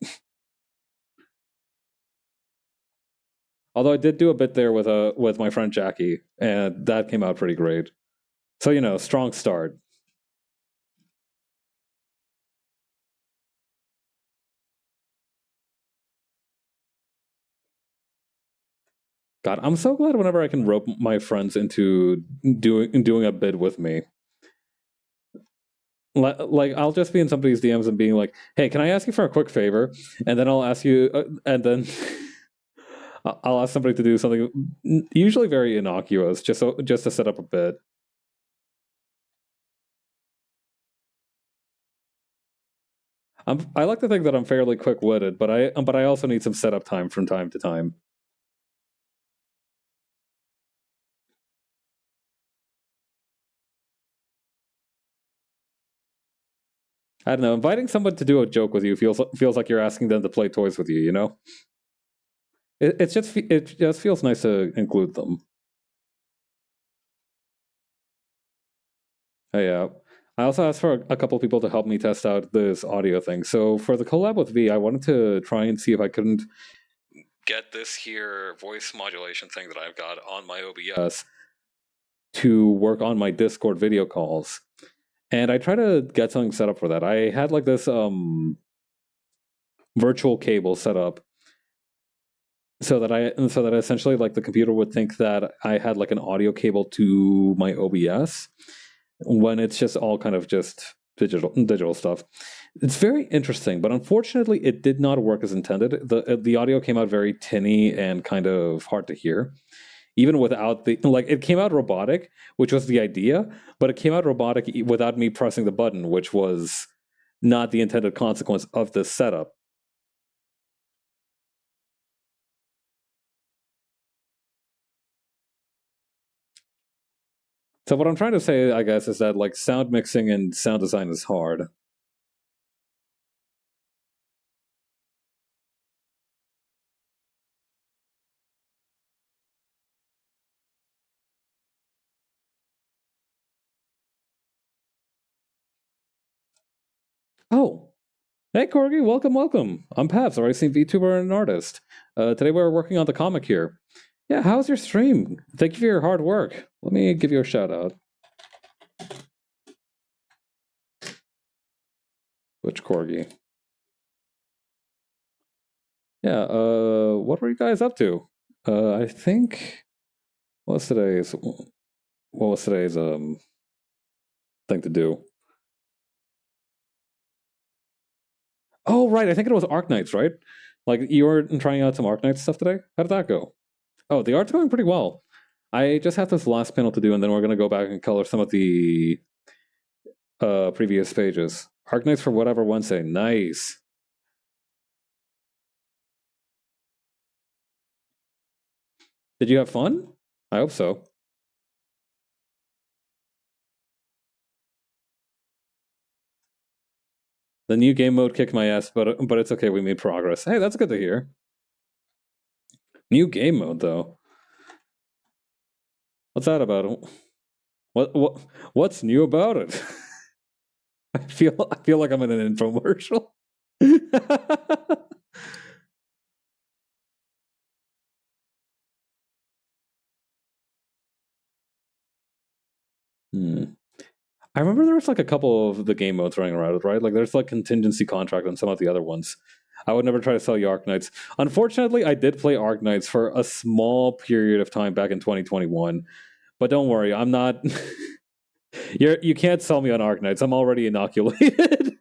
A: Although I did do a bit there with my friend Jackie, and that came out pretty great. So strong start. God, I'm so glad whenever I can rope my friends into doing a bid with me. Like I'll just be in somebody's DMs and being like, "Hey, can I ask you for a quick favor?" And then I'll ask you, and then I'll ask somebody to do something usually very innocuous, just to set up a bid. I like to think that I'm fairly quick-witted, but I also need some setup time from time to time. I don't know. Inviting someone to do a joke with you feels like you're asking them to play toys with you. It just feels nice to include them. Oh, yeah. I also asked for a couple people to help me test out this audio thing. So for the collab with V, I wanted to try and see if I couldn't get this here voice modulation thing that I've got on my OBS to work on my Discord video calls. And I try to get something set up for that. I had like this virtual cable set up so that essentially like the computer would think that I had like an audio cable to my OBS when it's just all kind of just digital stuff. It's very interesting, but unfortunately it did not work as intended. The audio came out very tinny and kind of hard to hear. Even without it came out robotic, which was the idea, but it came out robotic without me pressing the button, which was not the intended consequence of this setup. So what I'm trying to say, I guess, is that like sound mixing and sound design is hard. Oh, hey Corgi, welcome. I'm Pabs, a racing VTuber and an artist. Today we're working on the comic here. Yeah, how's your stream? Thank you for your hard work. Let me give you a shout out. Which Corgi? Yeah, what were you guys up to? I think what was today's thing to do? Oh right, I think it was Arknights, right? Like you were trying out some Arknights stuff today? How did that go? Oh, the art's going pretty well. I just have this last panel to do, and then we're gonna go back and color some of the previous pages. Arknights for whatever Wednesday. Nice. Did you have fun? I hope so. The new game mode kicked my ass, but it's okay. We made progress. Hey, that's good to hear. New game mode though. What's that about? What's new about it? I feel like I'm in an infomercial. Hmm. I remember there was like a couple of the game modes running around, right? Like there's like contingency contract on some of the other ones. I would never try to sell you Arknights. Unfortunately, I did play Arknights for a small period of time back in 2021. But don't worry, I'm not. You can't sell me on Arknights. I'm already inoculated.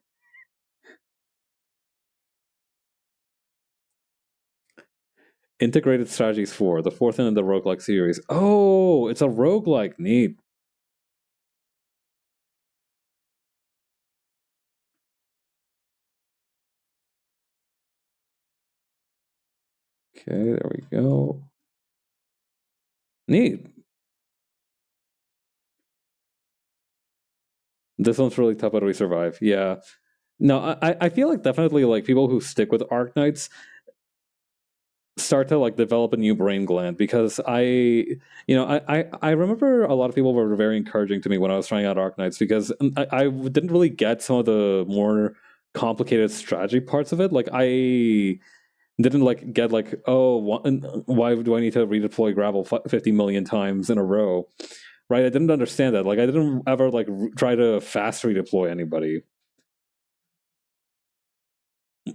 A: Integrated Strategies 4, the fourth in the roguelike series. Oh, it's a roguelike. Neat. Okay, there we go. Neat. This one's really tough. How do we survive? Yeah. No, I feel like definitely like people who stick with Arknights start to like develop a new brain gland because I remember a lot of people were very encouraging to me when I was trying out Arknights because I didn't really get some of the more complicated strategy parts of it. Like I didn't like get like, oh, why do I need to redeploy gravel 50 million times in a row, right? I didn't understand that. Like I didn't ever like try to fast redeploy anybody.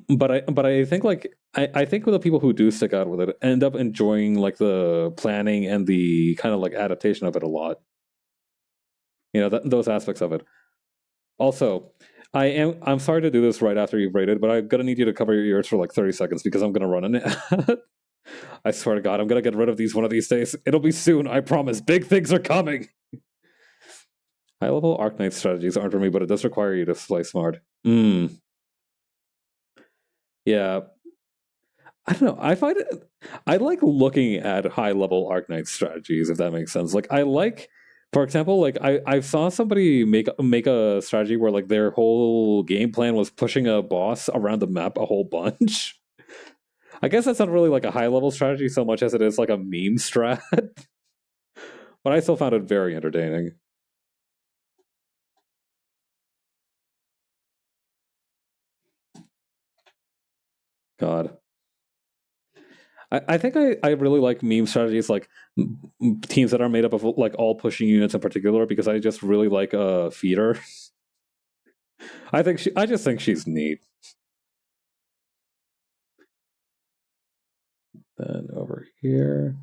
A: But I think like I think with the people who do stick out with it end up enjoying like the planning and the kind of like adaptation of it a lot. Those aspects of it. Also, I'm sorry to do this right after you've rated, but I'm gonna need you to cover your ears for like 30 seconds because I'm gonna run in it. I swear to God, I'm gonna get rid of these one of these days. It'll be soon, I promise. Big things are coming. High level Arknight strategies aren't for me, but it does require you to play smart. Yeah, I don't know. I find it. I like looking at high level Arknight strategies, if that makes sense. Like I like, for example, like I saw somebody make a strategy where like their whole game plan was pushing a boss around the map a whole bunch. I guess that's not really like a high level strategy so much as it is like a meme strat, but I still found it very entertaining. God. I think I really like meme strategies like teams that are made up of like all pushing units in particular because I just really like feeder. I just think she's neat. Then over here.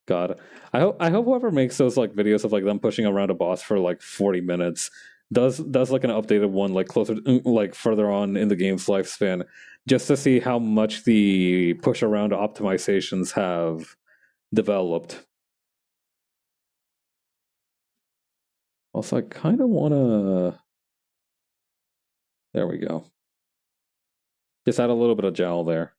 A: God. I hope whoever makes those like videos of like them pushing around a boss for like 40 minutes does like an updated one like closer like further on in the game's lifespan just to see how much the push around optimizations have developed. Also, I kind of want to. There we go. Just add a little bit of jowl there.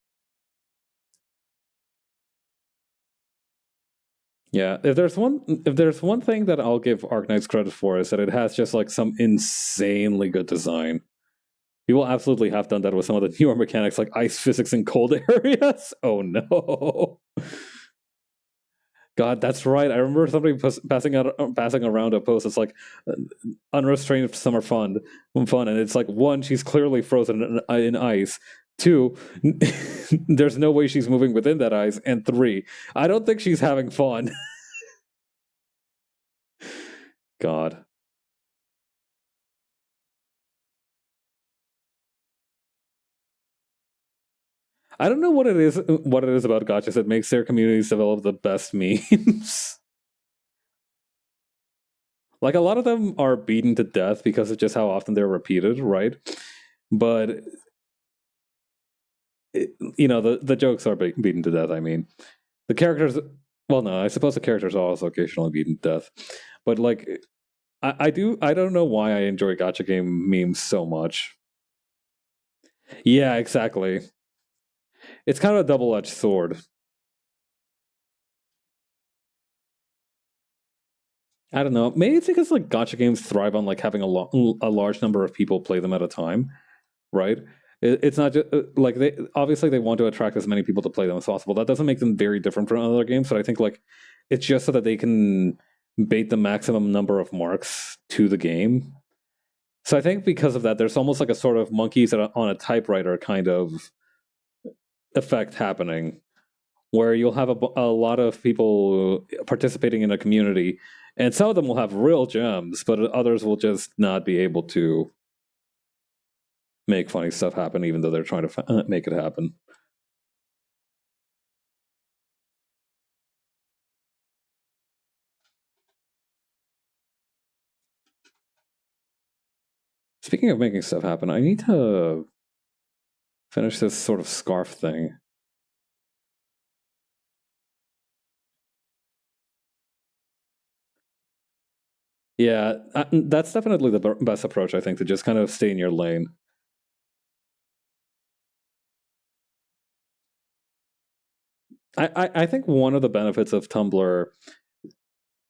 A: Yeah, if there's one thing that I'll give Arknights credit for is that it has just like some insanely good design. People absolutely have done that with some of the newer mechanics like ice physics in cold areas. Oh no. God, that's right. I remember somebody passing around a post. It's like unrestrained summer fun, and it's like one, she's clearly frozen in ice. Two, there's no way she's moving within that ice, and three, I don't think she's having fun. God, I don't know what it is. What it is about gotchas that makes their communities develop the best memes. Like a lot of them are beaten to death because of just how often they're repeated, right? But the jokes are beaten to death. I mean, the characters. Well, no, I suppose the characters are also occasionally beaten to death. But like, I do. I don't know why I enjoy gotcha game memes so much. Yeah, exactly. it's kind of a double-edged sword. I don't know. Maybe it's because like gacha games thrive on like having a large number of people play them at a time, right? It's not just like they obviously they want to attract as many people to play them as possible. That doesn't make them very different from other games, but I think like it's just so that they can bait the maximum number of marks to the game. So I think because of that, there's almost like a sort of monkeys on a typewriter kind of effect happening, where you'll have a lot of people participating in a community, and some of them will have real gems, but others will just not be able to make funny stuff happen, even though they're trying to make it happen. Speaking of making stuff happen, I need to finish this sort of scarf thing. Yeah, that's definitely the best approach, I think, to just kind of stay in your lane. I think one of the benefits of Tumblr's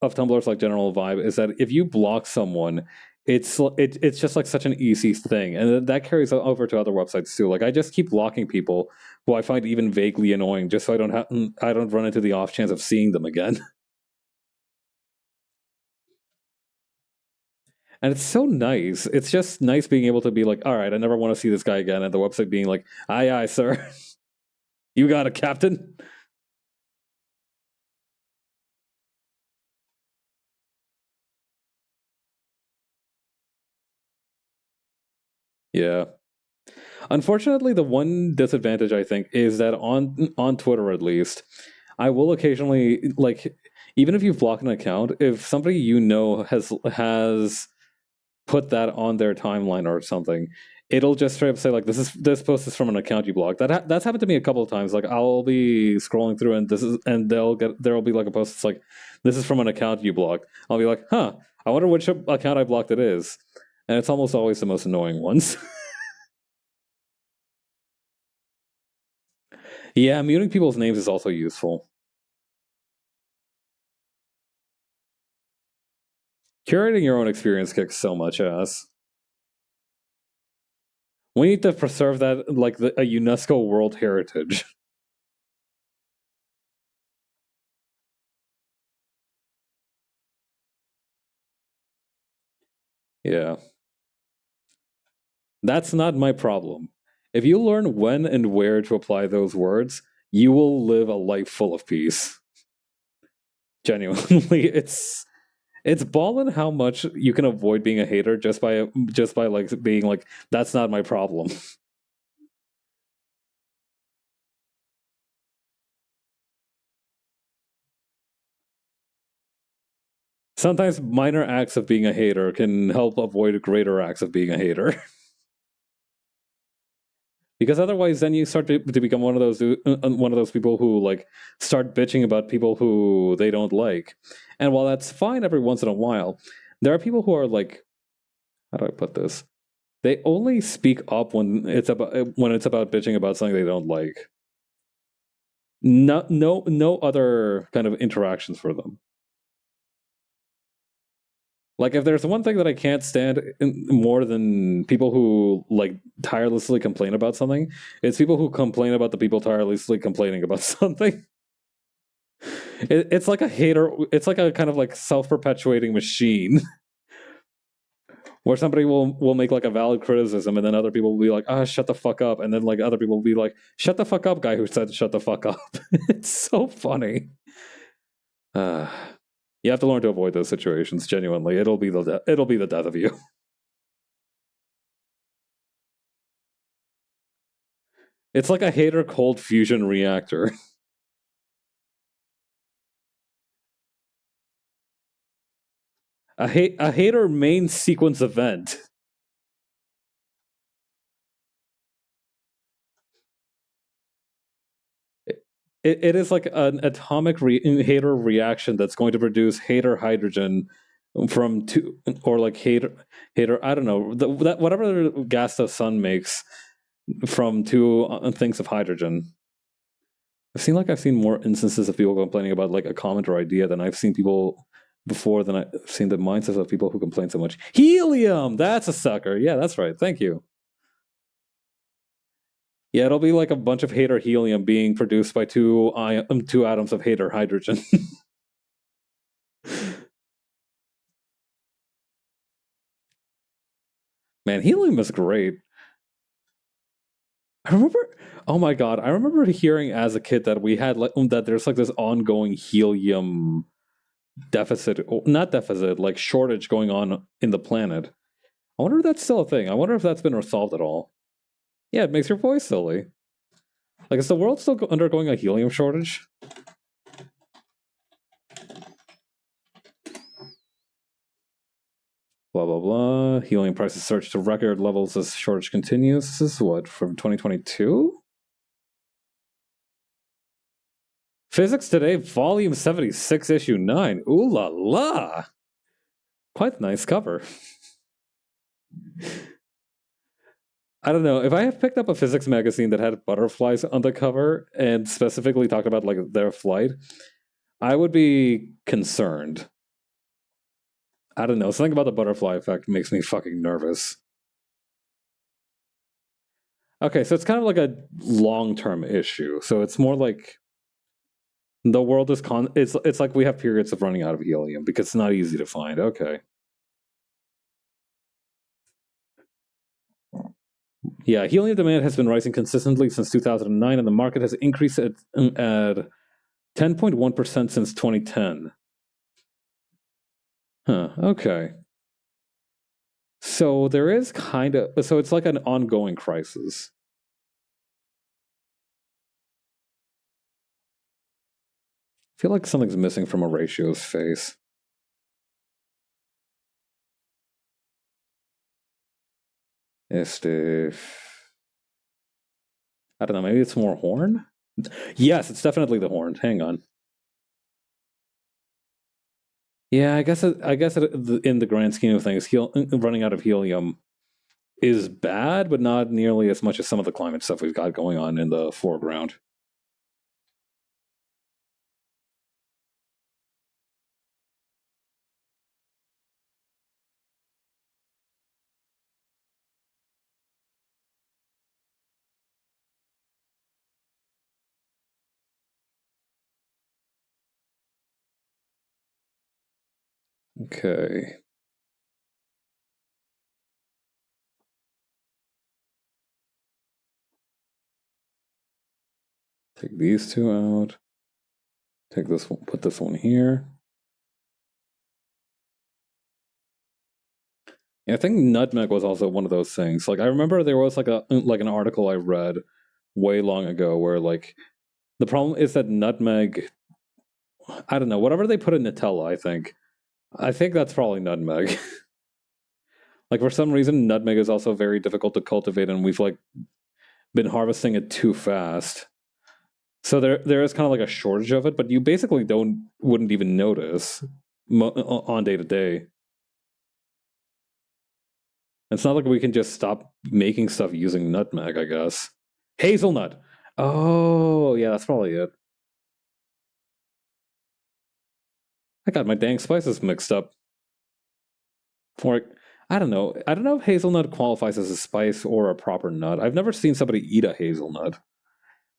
A: like general vibe is that if you block someone, it's just like such an easy thing, and that carries over to other websites too. Like I just keep blocking people who I find even vaguely annoying, just so I don't run into the off chance of seeing them again. And it's so nice. It's just nice being able to be like, all right, I never want to see this guy again, and the website being like, aye aye, sir, you got it, Captain. Yeah. Unfortunately, the one disadvantage I think is that on Twitter at least, I will occasionally like even if you've blocked an account, if somebody you know has put that on their timeline or something, it'll just straight up say like this post is from an account you blocked. That's happened to me a couple of times. Like I'll be scrolling through and there'll be like a post that's like this is from an account you blocked. I'll be like, huh, I wonder which account I blocked it is, and it's almost always the most annoying ones. Yeah, muting people's names is also useful. Curating your own experience kicks so much ass. We need to preserve that like a UNESCO World Heritage. Yeah. That's not my problem. If you learn when and where to apply those words, you will live a life full of peace. Genuinely, it's ballin' how much you can avoid being a hater just by like being like that's not my problem. Sometimes minor acts of being a hater can help avoid greater acts of being a hater. Because otherwise then you start to become one of those people who like start bitching about people who they don't like, and while that's fine every once in a while, there are people who are like, how do I put this, they only speak up when it's about bitching about something they don't like. No other kind of interactions for them. Like if there's one thing that I can't stand more than people who like tirelessly complain about something, it's people who complain about the people tirelessly complaining about something. It's like a hater. It's like a kind of like self-perpetuating machine where somebody will make like a valid criticism, and then other people will be like, "Ah, shut the fuck up," and then like other people will be like, "Shut the fuck up, guy who said shut the fuck up." It's so funny. Uh, you have to learn to avoid those situations. Genuinely, it'll be the death of you. It's like a hater cold fusion reactor. A hater main sequence event. It is like an atomic hater reaction that's going to produce hater hydrogen from two or like hater I don't know that whatever gas the sun makes from two things of hydrogen. I've seen more instances of people complaining about like a comment or idea than I've seen people before than I've seen the mindsets of people who complain so much. Helium! That's a sucker. Yeah, that's right. Thank you. Yeah, it'll be like a bunch of hater helium being produced by two atoms of hater hydrogen. Man, helium is great. I remember, oh my god, I remember hearing as a kid that we had like that there's like this ongoing helium deficit, not deficit, like shortage going on in the planet. I wonder if that's still a thing. I wonder if that's been resolved at all. Yeah, it makes your voice silly. Like, is the world still undergoing a helium shortage? Blah blah blah. Helium prices surge to record levels as shortage continues. This is what, from 2022? Physics Today, Volume 76, Issue 9. Ooh la la! Quite a nice cover. I don't know. If I had picked up a physics magazine that had butterflies on the cover and specifically talked about like their flight, I would be concerned. I don't know. Something about the butterfly effect makes me fucking nervous. Okay, so it's kind of like a long-term issue. So it's more like the world is it's like we have periods of running out of helium because it's not easy to find. Okay. Yeah, helium demand has been rising consistently since 2009 and the market has increased at 10.1% since 2010. Huh, okay. So there is so it's like an ongoing crisis. I feel like something's missing from Horatio's face. Este. I don't know, maybe it's more horn? Yes, it's definitely the horn. Hang on. Yeah, I guess in the grand scheme of things, running out of helium is bad, but not nearly as much as some of the climate stuff we've got going on in the foreground. Okay. Take these two out. Take this one, put this one here. Yeah, I think nutmeg was also one of those things. Like I remember there was like an article I read way long ago where like the problem is that nutmeg, I don't know, whatever they put in Nutella, I think that's probably nutmeg. Like for some reason nutmeg is also very difficult to cultivate and we've like been harvesting it too fast. So there is kind of like a shortage of it, but you basically wouldn't even notice on day to day. It's not like we can just stop making stuff using nutmeg, I guess. Hazelnut. Oh, yeah, that's probably it. I got my dang spices mixed up. Or I don't know. I don't know if hazelnut qualifies as a spice or a proper nut. I've never seen somebody eat a hazelnut.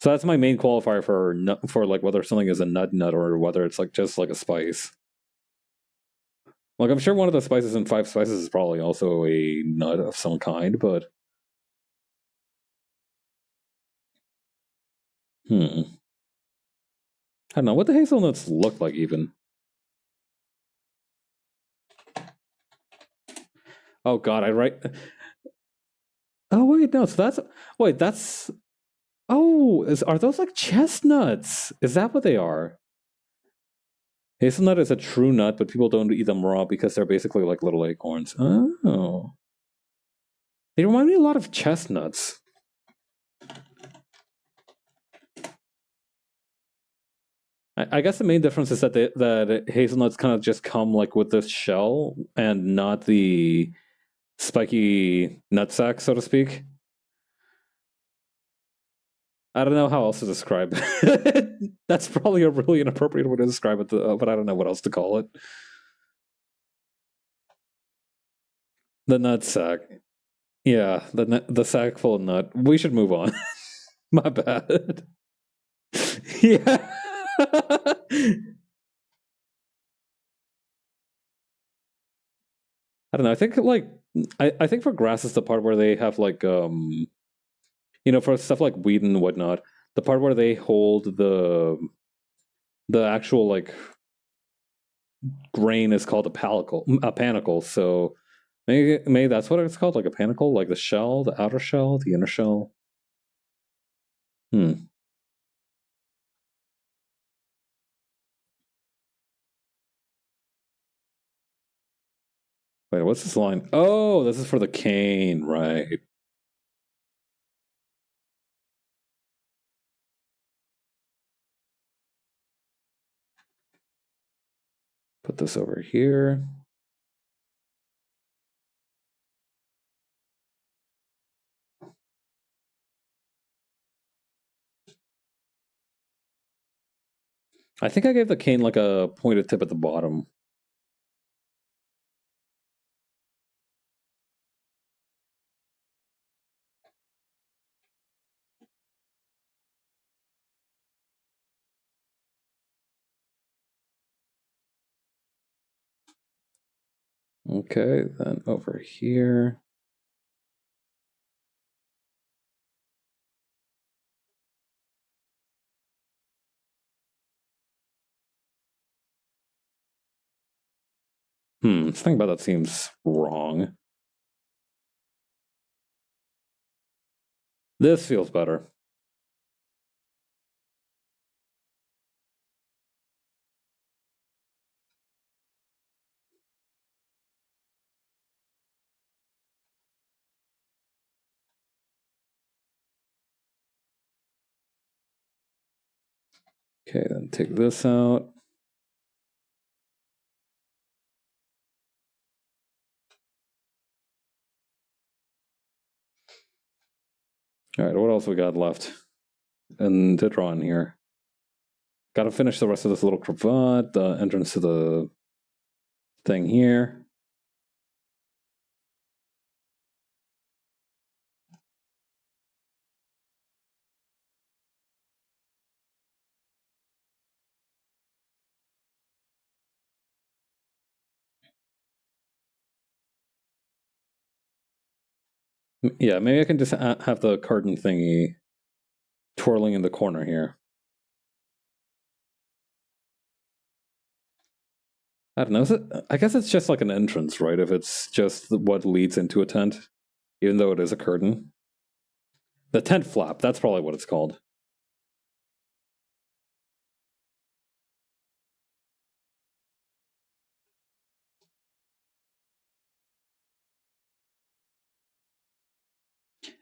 A: So that's my main qualifier for like whether something is a nut or whether it's like just like a spice. Like I'm sure one of the spices in five spices is probably also a nut of some kind, but I don't know what the hazelnuts look like even. Oh god, I write. Oh wait, no. So that's. Oh, are those like chestnuts? Is that what they are? Hazelnut is a true nut, but people don't eat them raw because they're basically like little acorns. Oh, they remind me a lot of chestnuts. I guess the main difference is that that hazelnuts kind of just come like with this shell and not the spiky nutsack, so to speak. I don't know how else to describe it. That's probably a really inappropriate way to describe it, but I don't know what else to call it. The nut sack. Yeah, the sack full of nut. We should move on. My bad. Yeah. I don't know. I think I think for grass is the part where they have for stuff like weed and whatnot, the part where they hold the actual grain is called a panicle. So maybe that's what it's called, like a panicle, like the shell, the outer shell, the inner shell. Hmm. Wait, what's this line? Oh, this is for the cane, right? Put this over here. I think I gave the cane like a pointed tip at the bottom. Okay, then over here. Something about that seems wrong. This feels better. Okay, then take this out. All right, what else we got left? And to draw in here. Got to finish the rest of this little cravat, the entrance to the thing here. Yeah, maybe I can just have the curtain thingy twirling in the corner here. I don't know. I guess it's just like an entrance, right? If it's just what leads into a tent, even though it is a curtain. The tent flap, that's probably what it's called.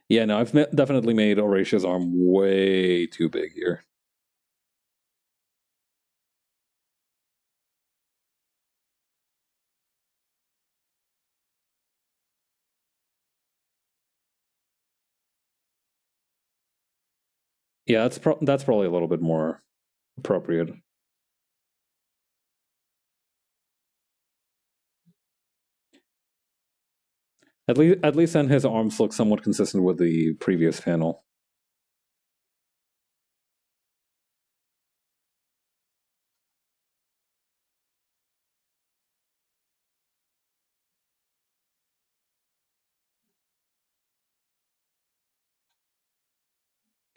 A: Yeah, no, I've definitely made Horatia's arm way too big here. Yeah, that's probably a little bit more appropriate. At least then his arms look somewhat consistent with the previous panel.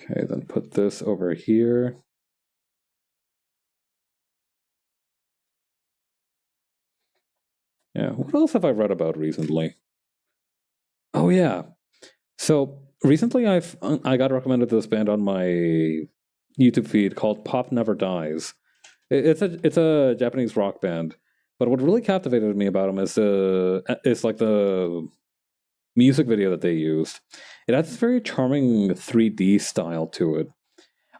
A: Okay, then put this over here. Yeah, what else have I read about recently? Oh yeah. So recently I got recommended this band on my YouTube feed called Pop Never Dies. It's a Japanese rock band, but what really captivated me about them is like the music video that they used. It has this very charming 3D style to it.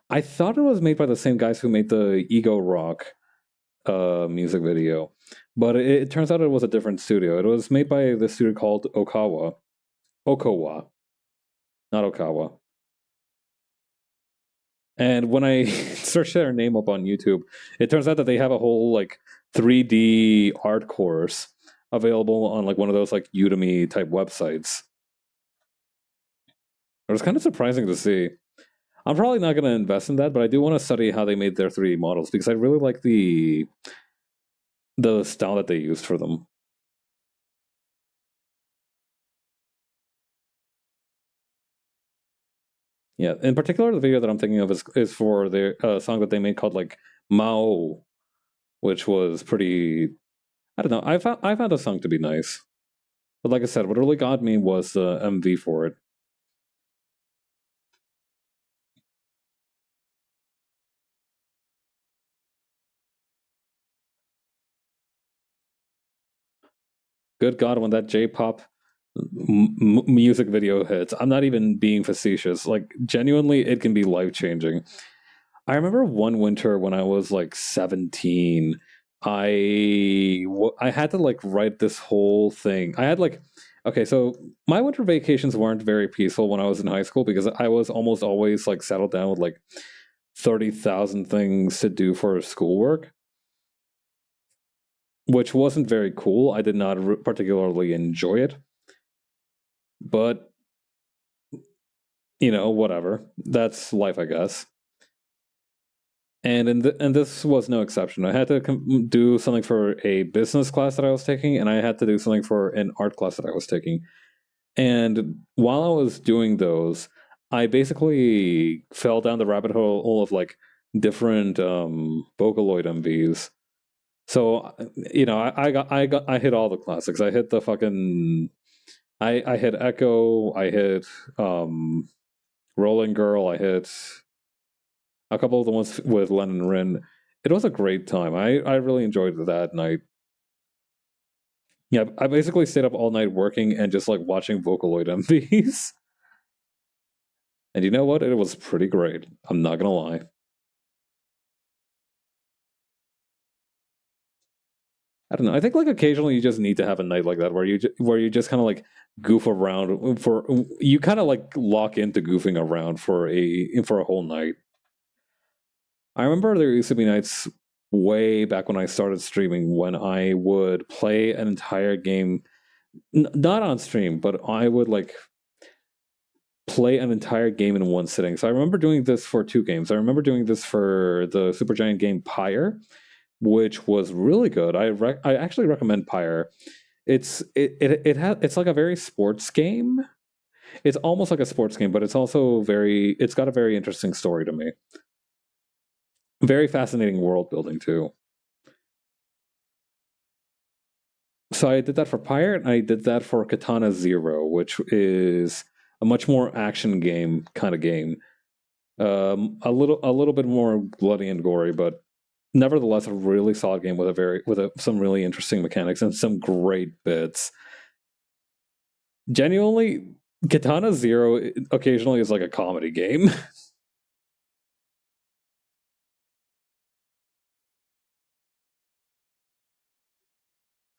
A: I thought it was made by the same guys who made the Ego Rock music video, but it turns out it was a different studio. It was made by the studio called Okawa, not Okawa. And when I searched their name up on YouTube, it turns out that they have a whole like 3D art course available on like one of those like Udemy type websites. It was kind of surprising to see. I'm probably not going to invest in that, but I do want to study how they made their 3D models because I really like the style that they used for them. Yeah, in particular, the video that I'm thinking of is for the song that they made called like Mao, which was pretty. I don't know. I found the song to be nice, but like I said, what really got me was the MV for it. Good God, when that J-pop music video hits, I'm not even being facetious. Like genuinely, it can be life changing. I remember one winter when I was like 17, I had to like write this whole thing. I had like okay, so my winter vacations weren't very peaceful when I was in high school because I was almost always like settled down with like 30,000 things to do for schoolwork, which wasn't very cool. I did not particularly enjoy it, but whatever. That's life, I guess. And this was no exception. I had to do something for a business class that I was taking, and I had to do something for an art class that I was taking. And while I was doing those, I basically fell down the rabbit hole of like different Vocaloid MVs. So I hit all the classics. I hit the fucking I hit Echo. I hit Rolling Girl. I hit a couple of the ones with Len and Rin. It was a great time. I really enjoyed that night. Yeah, I basically stayed up all night working and just like watching Vocaloid MVs. And you know what? It was pretty great. I'm not gonna lie. I don't know. I think like occasionally you just need to have a night like that where you just kind of like goof around for you kind of like lock into goofing around for a whole night. I remember there used to be nights way back when I started streaming when I would play an entire game, not on stream, but I would like play an entire game in one sitting. So I remember doing this for two games. I remember doing this for the Supergiant game Pyre, which was really good. I actually recommend Pyre. It's like a very sports game. It's almost like a sports game, but it's got a very interesting story to me. Very fascinating world building too. So I did that for Pyre, and I did that for Katana Zero, which is a much more action game kind of game. A little bit more bloody and gory, but nevertheless a really solid game with some really interesting mechanics and some great bits. Genuinely, Katana Zero occasionally is like a comedy game.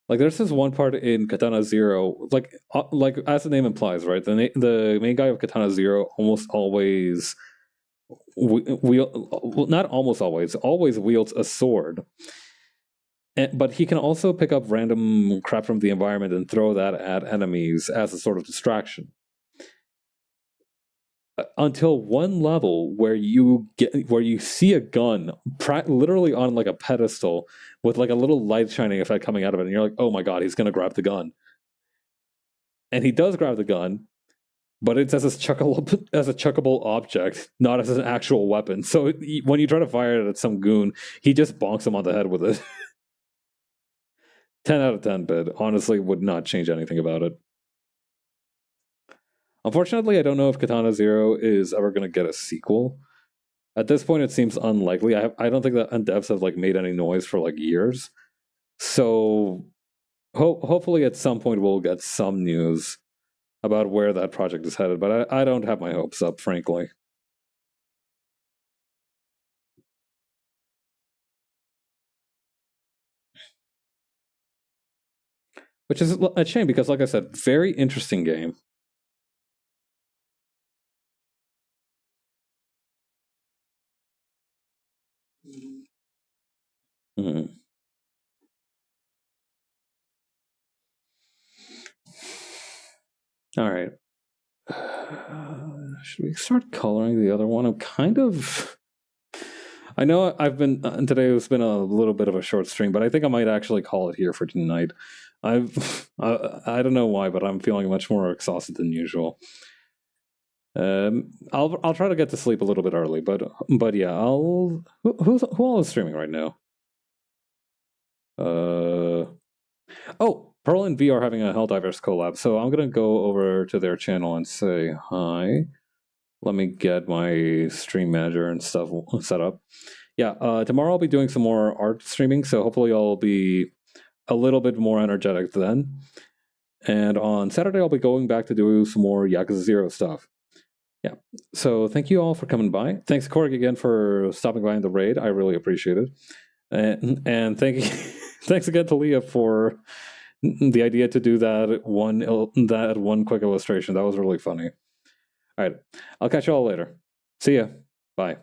A: Like there's this one part in Katana Zero, like as the name implies, right? The main guy of Katana Zero almost always not almost always wields a sword. But he can also pick up random crap from the environment and throw that at enemies as a sort of distraction. Until one level where you see a gun literally on like a pedestal with like a little light shining effect coming out of it, and you're like, oh my god, he's gonna grab the gun, and he does grab the gun, but it's as a chuckable object, not as an actual weapon. So when you try to fire it at some goon, he just bonks him on the head with it. 10 out of 10 bid. Honestly, would not change anything about it. Unfortunately, I don't know if Katana Zero is ever going to get a sequel. At this point, it seems unlikely. I don't think that devs have like made any noise for like years. So hopefully, at some point, we'll get some news about where that project is headed. But I don't have my hopes up, frankly. Which is a shame because, like I said, very interesting game. Hmm. All right. Should we start coloring the other one? I'm kind of. I know I've been today. Has been a little bit of a short stream, but I think I might actually call it here for tonight. I don't know why, but I'm feeling much more exhausted than usual. I'll try to get to sleep a little bit early, but yeah, who all is streaming right now? Oh, Pearl and V are having a Helldivers collab, so I'm gonna go over to their channel and say hi. Let me get my stream manager and stuff set up. Yeah, tomorrow I'll be doing some more art streaming, so hopefully I'll be a little bit more energetic then. And on Saturday I'll be going back to do some more Yakuza 0 stuff. Yeah, so thank you all for coming by. Thanks, Korg, again for stopping by in the raid. I really appreciate it. And thank you, thanks again to Leah for the idea to do that one quick illustration. That was really funny. All right, I'll catch you all later. See ya. Bye.